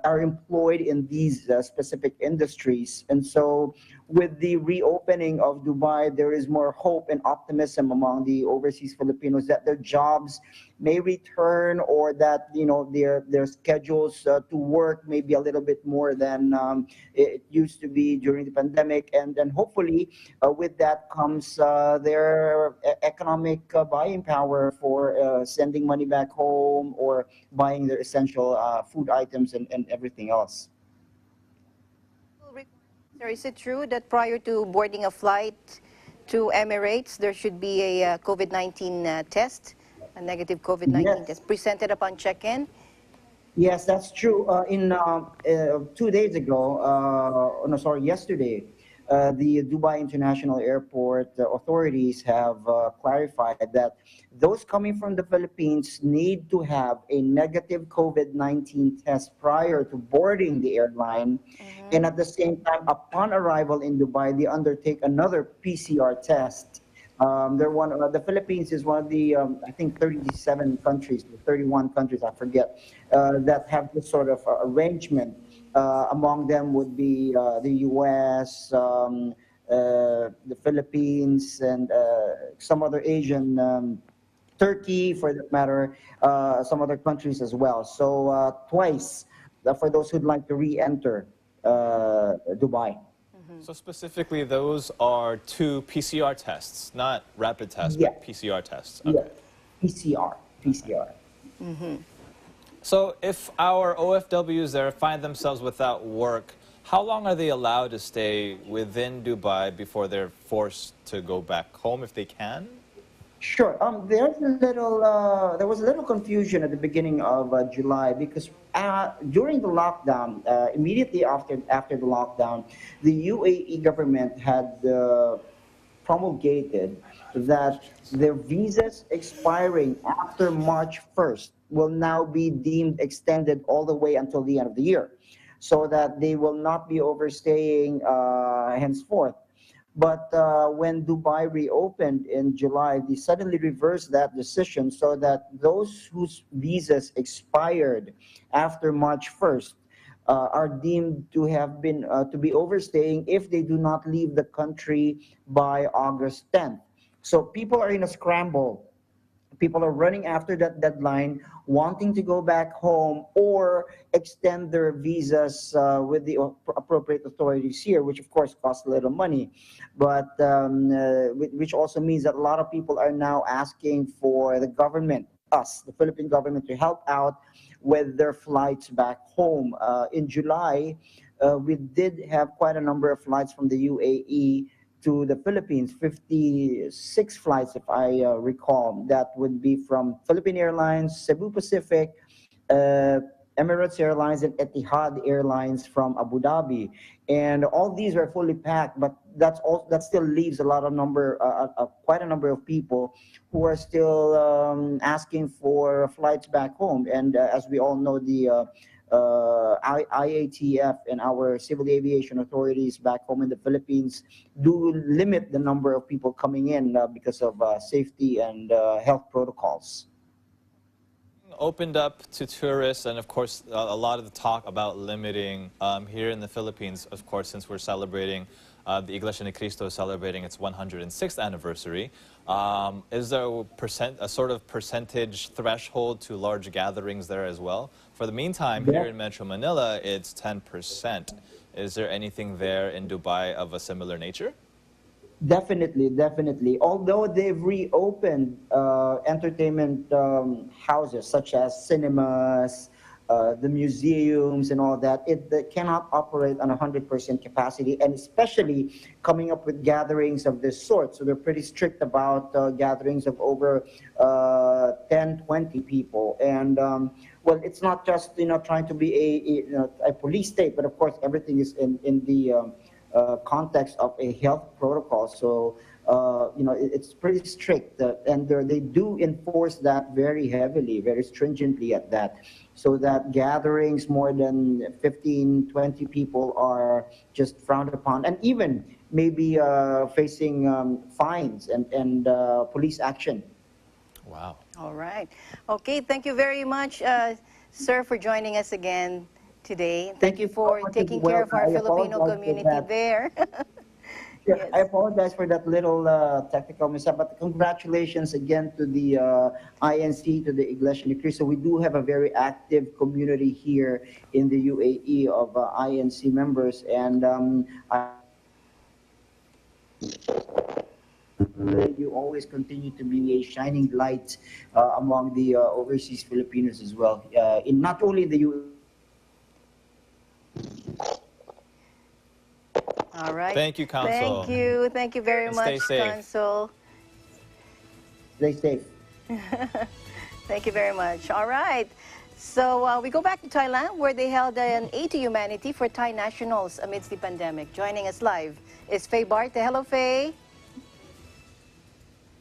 are employed in these specific industries, and so with the reopening of Dubai, there is more hope and optimism among the overseas Filipinos that their jobs may return, or that their schedules to work may be a little bit more than it used to be during the pandemic, and then hopefully with that comes their economic buying power for sending money back home or buying their essential food items and everything else. Sir, is it true that prior to boarding a flight to Emirates, there should be a COVID-19 test, a negative COVID-19 test, presented upon check-in? Yes, that's true. 2 days ago, yesterday, the Dubai International Airport authorities have clarified that those coming from the Philippines need to have a negative COVID-19 test prior to boarding the airline. And at the same time, upon arrival in Dubai, they undertake another PCR test. The Philippines is one of the, I think, 37 countries, 31 countries, I forget, that have this sort of arrangement. Among them would be the U.S., the Philippines, and some other Asian, Turkey, for that matter, some other countries as well. So twice for those who'd like to re-enter Dubai. So specifically, those are 2 PCR tests, not rapid tests, but PCR tests. Okay. Yeah, PCR. So if our OFWs there find themselves without work, how long are they allowed to stay within Dubai before they're forced to go back home if they can? Sure. There was a little confusion at the beginning of July because during the lockdown, immediately after the lockdown, the UAE government had promulgated that their visas expiring after March 1st will now be deemed extended all the way until the end of the year, so that they will not be overstaying henceforth. But when Dubai reopened in July, they suddenly reversed that decision so that those whose visas expired after March 1st are deemed to have been to be overstaying if they do not leave the country by August 10th. So people are in a scramble. People are running after that deadline, wanting to go back home or extend their visas with the appropriate authorities here, which of course costs a little money, but which also means that a lot of people are now asking for the government, us, the Philippine government, to help out with their flights back home. In July, we did have quite a number of flights from the UAE to the Philippines, 56 flights, if I recall. That would be from Philippine Airlines, Cebu Pacific, Emirates Airlines and Etihad Airlines from Abu Dhabi, and all these are fully packed. But that still leaves a lot of quite a number of people who are still asking for flights back home. And as we all know, the IATF and our civil aviation authorities back home in the Philippines do limit the number of people coming in because of safety and health protocols. Opened up to tourists, and of course a lot of the talk about limiting here in the Philippines, of course, since we're celebrating the Iglesia Ni Cristo is celebrating its 106th anniversary. Is there a sort of percentage threshold to large gatherings there as well? For the meantime, here in Metro Manila, it's 10%. Is there anything there in Dubai of a similar nature? Definitely, definitely. Although they've reopened entertainment houses such as cinemas, the museums and all that, they cannot operate on 100% capacity, and especially coming up with gatherings of this sort. So they're pretty strict about gatherings of over 10, 20 people. And well, it's not just trying to be a police state, but of course everything is in the context of a health protocol. So it's pretty strict, and they do enforce that very heavily, very stringently at that, so that gatherings more than 15, 20 people are just frowned upon, and even maybe facing fines and police action. Wow. All right. Okay, thank you very much, sir, for joining us again today. Thank you for taking care of our Filipino community there. Yes. I apologize for that little technical mishap, but congratulations again to the INC, to the Iglesia Ni Cristo. We do have a very active community here in the UAE of INC members, and you always continue to be a shining light among the overseas Filipinos as well, in not only the UAE. All right. Thank you, Council. Thank you very much, Council. Stay safe. Thank you very much. All right. So we go back to Thailand, where they held an A to Humanity for Thai nationals amidst the pandemic. Joining us live is Faye Barte. Hello, Faye.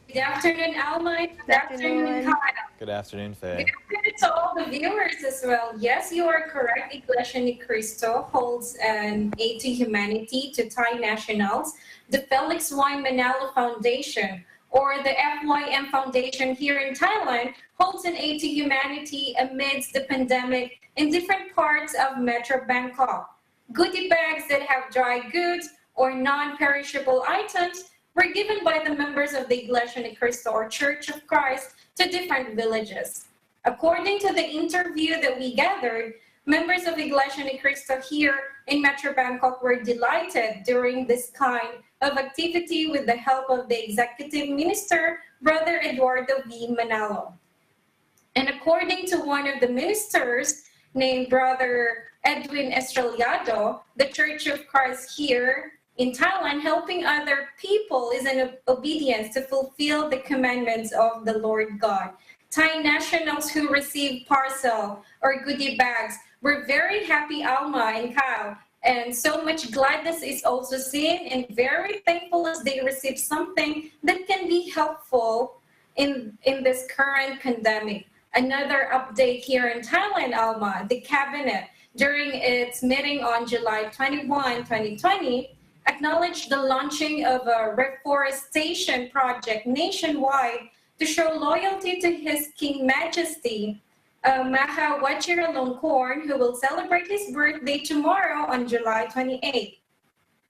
Good afternoon, Alma. Good afternoon, Kyle. Good afternoon, Faye. Good afternoon to all the viewers as well. Yes, you are correct. Iglesia Ni Cristo holds an A to Humanity to Thai nationals. The Felix Y. Manalo Foundation, or the FYM Foundation here in Thailand, holds an A to Humanity amidst the pandemic in different parts of Metro Bangkok. Goodie bags that have dry goods or non-perishable items were given by the members of the Iglesia Ni Cristo, or Church of Christ, to different villages. According to the interview that we gathered, members of Iglesia Ni Cristo here in Metro Bangkok were delighted during this kind of activity with the help of the Executive Minister, Brother Eduardo V. Manalo. And according to one of the ministers, named Brother Edwin Estrellado, the Church of Christ here in Thailand, helping other people is an obedience to fulfill the commandments of the Lord God. Thai nationals who received parcel or goodie bags were very happy, Alma and Kyle, and so much gladness is also seen, and very thankful as they receive something that can be helpful in this current pandemic. Another update here in Thailand, Alma, the cabinet, during its meeting on July 21, 2020, acknowledged the launching of a reforestation project nationwide to show loyalty to His King Majesty, Maha Vajiralongkorn, who will celebrate his birthday tomorrow on July 28.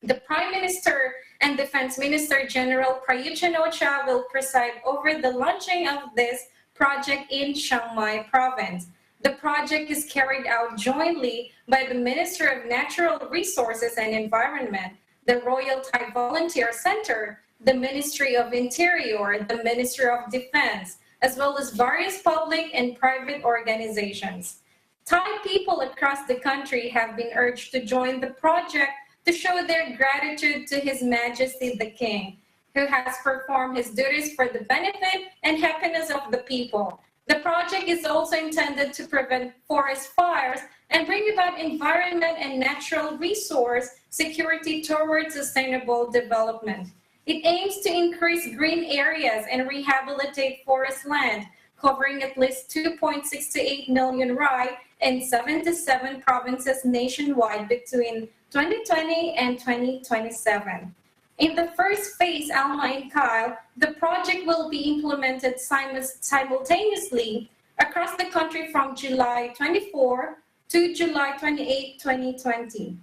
The Prime Minister and Defense Minister General Prayut Chan-o-cha will preside over the launching of this project in Chiang Mai Province. The project is carried out jointly by the Minister of Natural Resources and Environment, the Royal Thai Volunteer Center, the Ministry of Interior, the Ministry of Defense, as well as various public and private organizations. Thai people across the country have been urged to join the project to show their gratitude to His Majesty the King, who has performed his duties for the benefit and happiness of the people. The project is also intended to prevent forest fires and bring about environment and natural resource security towards sustainable development. It aims to increase green areas and rehabilitate forest land, covering at least 2.68 million rai in 77 provinces nationwide between 2020 and 2027. In the first phase, Alma and Kyle, the project will be implemented simultaneously across the country from July 24 to July 28, 2020.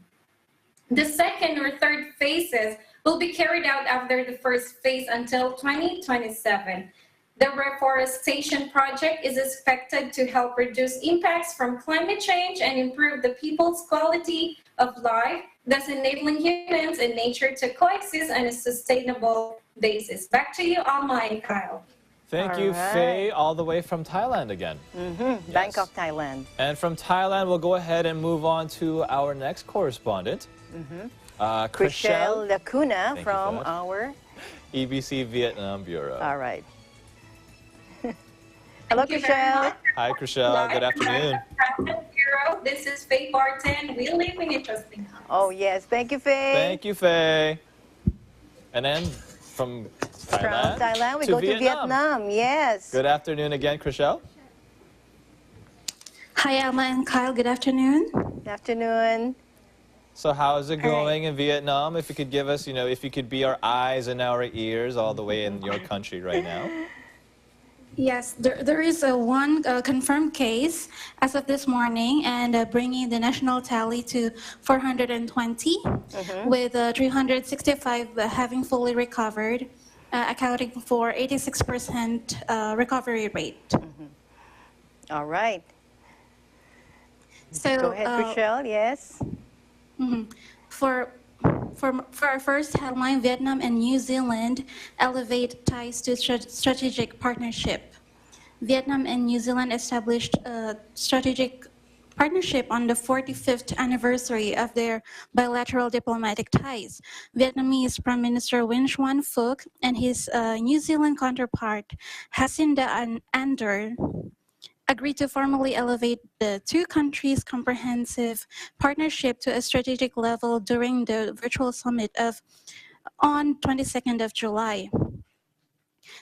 The second or third phases will be carried out after the first phase until 2027. The reforestation project is expected to help reduce impacts from climate change and improve the people's quality of life, thus enabling humans and nature to coexist on a sustainable basis. Back to you, Alma and Kyle. Thank you, Faye, all the way from Thailand again. Bangkok, Thailand. And from Thailand, we'll go ahead and move on to our next correspondent, Chriselle Lacuna from our EBC Vietnam Bureau. All right. Hello, Chriselle. Hi, Chriselle. Good afternoon. Bureau. This is Faye Barton. We live in interesting house. Oh, yes. Thank you, Faye. Thank you, Faye. And then from Thailand, we go to Vietnam. Yes. Good afternoon again, Chriselle. Hi, Alma and Kyle. Good afternoon. Good afternoon. So how is it going in Vietnam? If you could give us, if you could be our eyes and our ears all the way in your country right now. Yes, there is one confirmed case as of this morning, and bringing the national tally to 420, with 365 having fully recovered, accounting for 86% recovery rate. All right. So go ahead, Chriselle. Yes. For our first headline, Vietnam and New Zealand elevate ties to strategic partnership. Vietnam and New Zealand established a strategic partnership on the 45th anniversary of their bilateral diplomatic ties. Vietnamese Prime Minister Nguyen Xuan Phuc and his New Zealand counterpart Jacinda Ardern agreed to formally elevate the two countries' comprehensive partnership to a strategic level during the virtual summit on 22nd of July.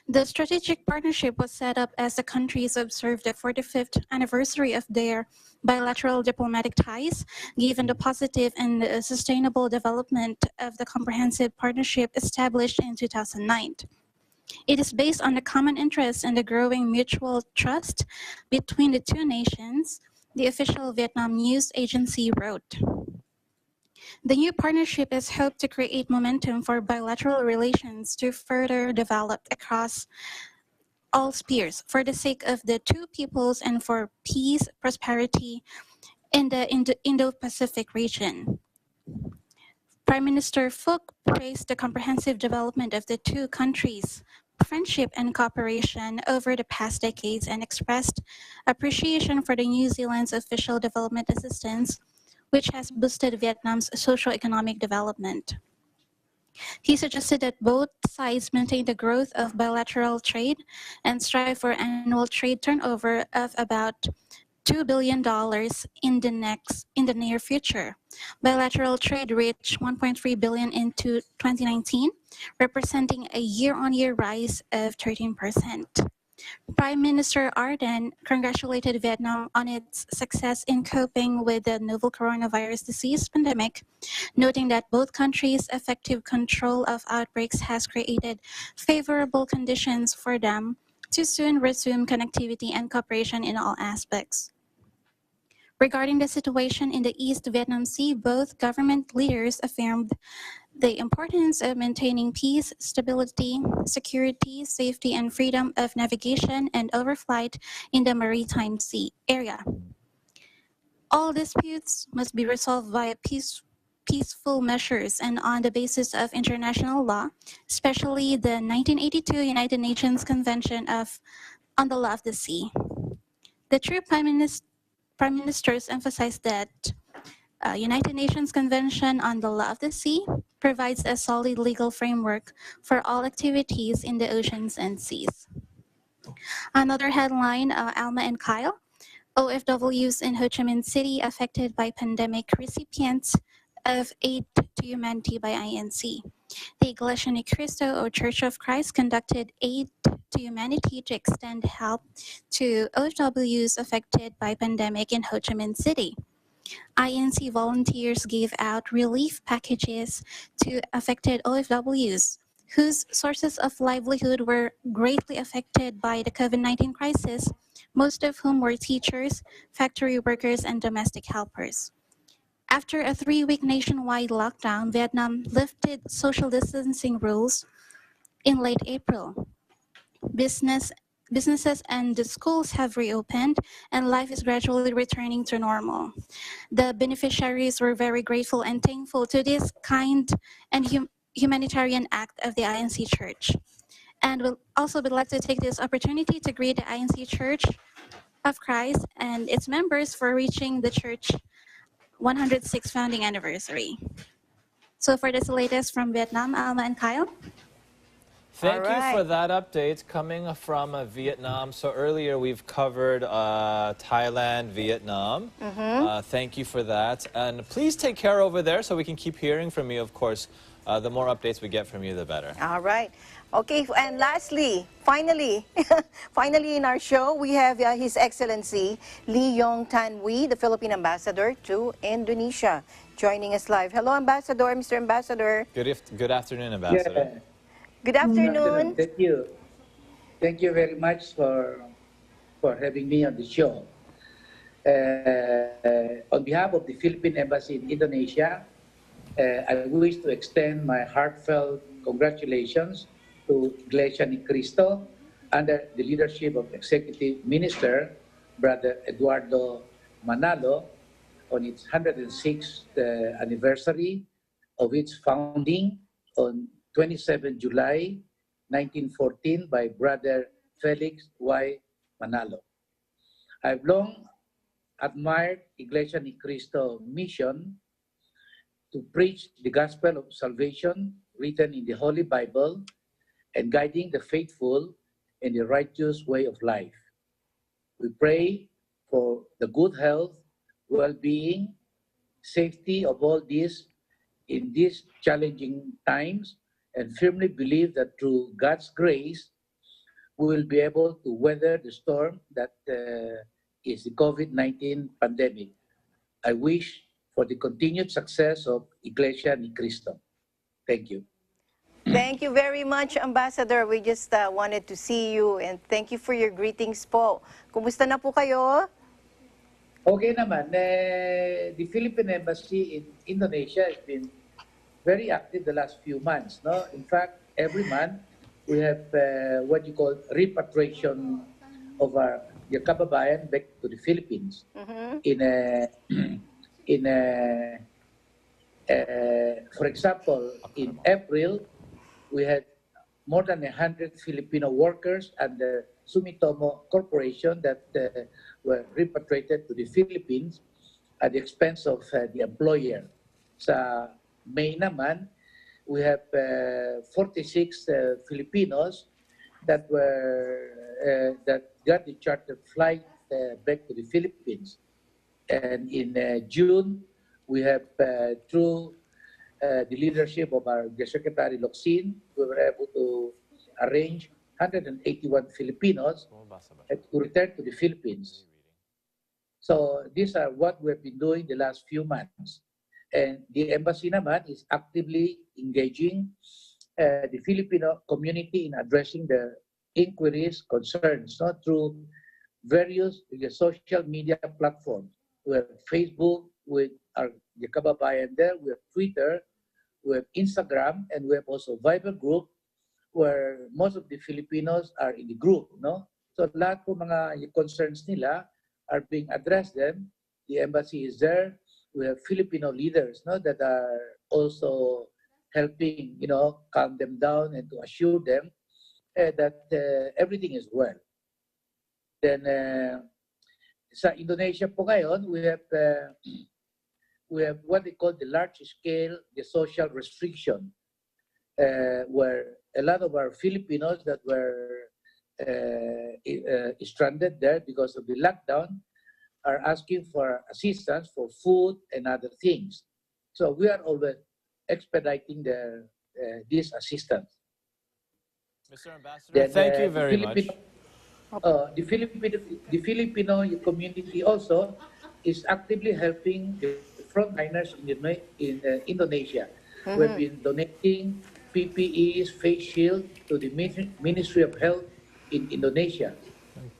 The strategic partnership was set up as the countries observed the 45th anniversary of their bilateral diplomatic ties, given the positive and sustainable development of the comprehensive partnership established in 2009. It is based on the common interest and the growing mutual trust between the two nations, the official Vietnam news agency wrote. The new partnership is hoped to create momentum for bilateral relations to further develop across all spheres for the sake of the two peoples and for peace, prosperity in the Indo-Pacific region. Prime Minister Phuc praised the comprehensive development of the two countries' friendship and cooperation over the past decades and expressed appreciation for the New Zealand's official development assistance, which has boosted Vietnam's socio-economic development. He suggested that both sides maintain the growth of bilateral trade and strive for annual trade turnover of about $2 billion in the near future. Bilateral trade reached $1.3 billion in 2019, representing a year-on-year rise of 13%. Prime Minister Ardern congratulated Vietnam on its success in coping with the novel coronavirus disease pandemic, noting that both countries' effective control of outbreaks has created favorable conditions for them to soon resume connectivity and cooperation in all aspects. Regarding the situation in the East Vietnam Sea, both government leaders affirmed the importance of maintaining peace, stability, security, safety, and freedom of navigation and overflight in the maritime sea area. All disputes must be resolved via peaceful measures and on the basis of international law, especially the 1982 United Nations Convention on the Law of the Sea. The two prime ministers emphasized that United Nations Convention on the Law of the Sea provides a solid legal framework for all activities in the oceans and seas. Another headline, Alma and Kyle. OFWs in Ho Chi Minh City affected by pandemic, recipients of Aid to Humanity by INC. The Iglesia Ni Cristo, or Church of Christ, conducted Aid to Humanity to extend help to OFWs affected by pandemic in Ho Chi Minh City. INC volunteers gave out relief packages to affected OFWs whose sources of livelihood were greatly affected by the COVID-19 crisis, most of whom were teachers, factory workers, and domestic helpers. After a 3-week nationwide lockdown, Vietnam lifted social distancing rules in late April. Businesses and the schools have reopened, and life is gradually returning to normal. The beneficiaries were very grateful and thankful to this kind and humanitarian act of the INC Church. And we'll also would like to take this opportunity to greet the INC Church of Christ and its members for reaching the church 106th founding anniversary. So for this latest from Vietnam, Alma and Kyle. Thank you for that update coming from Vietnam. So earlier we've covered Thailand, Vietnam. Thank you for that. And please take care over there so we can keep hearing from you, of course. The more updates we get from you, the better. All right. Okay, and lastly, finally in our show, we have His Excellency Lee Yong Tan Wee, the Philippine Ambassador to Indonesia, joining us live. Hello, Ambassador, Mr. Ambassador. Good afternoon, Ambassador. Yeah. Good afternoon. Thank you. Thank you very much for having me on the show. On behalf of the Philippine Embassy in Indonesia, I wish to extend my heartfelt congratulations to Iglesia Ni Cristo under the leadership of Executive Minister, Brother Eduardo Manalo, on its 106th anniversary of its founding on 27 July 1914 by Brother Felix Y. Manalo. I've long admired Iglesia Ni Cristo mission to preach the gospel of salvation written in the Holy Bible and guiding the faithful in the righteous way of life. We pray for the good health, well-being, safety of all these in these challenging times, and firmly believe that through God's grace, we will be able to weather the storm that is the COVID-19 pandemic. I wish for the continued success of Iglesia Ni Cristo. Thank you. Thank you very much, Ambassador. We just wanted to see you and thank you for your greetings po. Kumusta na po kayo? Okay naman. The Philippine Embassy in Indonesia has been very active the last few months. No? In fact, every month we have what you call repatriation of our kababayan back to the Philippines. For example, in April, we had more than 100 Filipino workers and the Sumitomo Corporation that were repatriated to the Philippines at the expense of the employer. Sa May naman, we have 46 Filipinos that got the chartered flight back to the Philippines. And in June, we have, through the leadership of our Secretary Locsin, we were able to arrange 181 Filipinos to return to the Philippines. So these are what we've been doing the last few months. And the embassy naman is actively engaging the Filipino community in addressing the inquiries, concerns, through various social media platforms. We have Facebook with our kababayan there, we have Twitter, we have Instagram, and we have also Viber group where most of the Filipinos are in the group. No? So lahat po mga concerns nila are being addressed then. The embassy is there. We have Filipino leaders that are also helping, calm them down and to assure them that everything is well. Then sa Indonesia po ngayon, we have what they call the large-scale social restriction, where a lot of our Filipinos that were stranded there because of the lockdown are asking for assistance for food and other things. So we are always expediting this assistance. Mr. Ambassador, thank you very much. The Filipino community also is actively helping the frontliners in Indonesia. We've been donating PPEs, face shield to the Ministry of Health in Indonesia.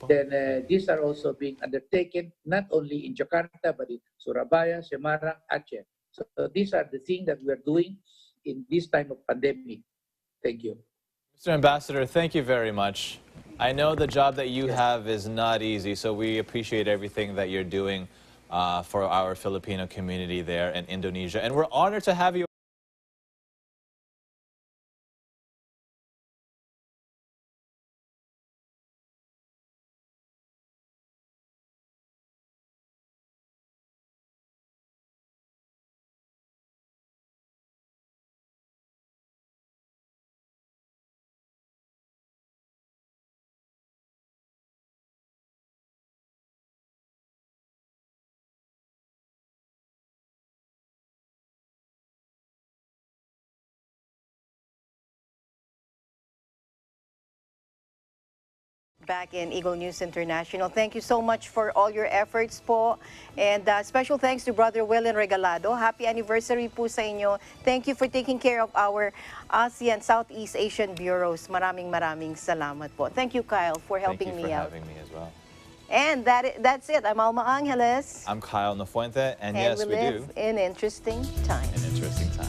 Then these are also being undertaken not only in Jakarta but in Surabaya, Semarang, Aceh. So these are the things that we are doing in this time of pandemic. Thank you. Mr. Ambassador, thank you very much. I know the job that you have is not easy, so we appreciate everything that you're doing for our Filipino community there in Indonesia. And we're honored to have you. Back in Eagle News International. Thank you so much for all your efforts po. And special thanks to Brother Willen Regalado. Happy anniversary po sa inyo. Thank you for taking care of our ASEAN Southeast Asian bureaus. Maraming salamat po. Thank you, Kyle, for helping me out. Thank you for having me as well. And that's it. I'm Alma Angeles. I'm Kyle Nafuente, and yes, we live do. in interesting times. In interesting times.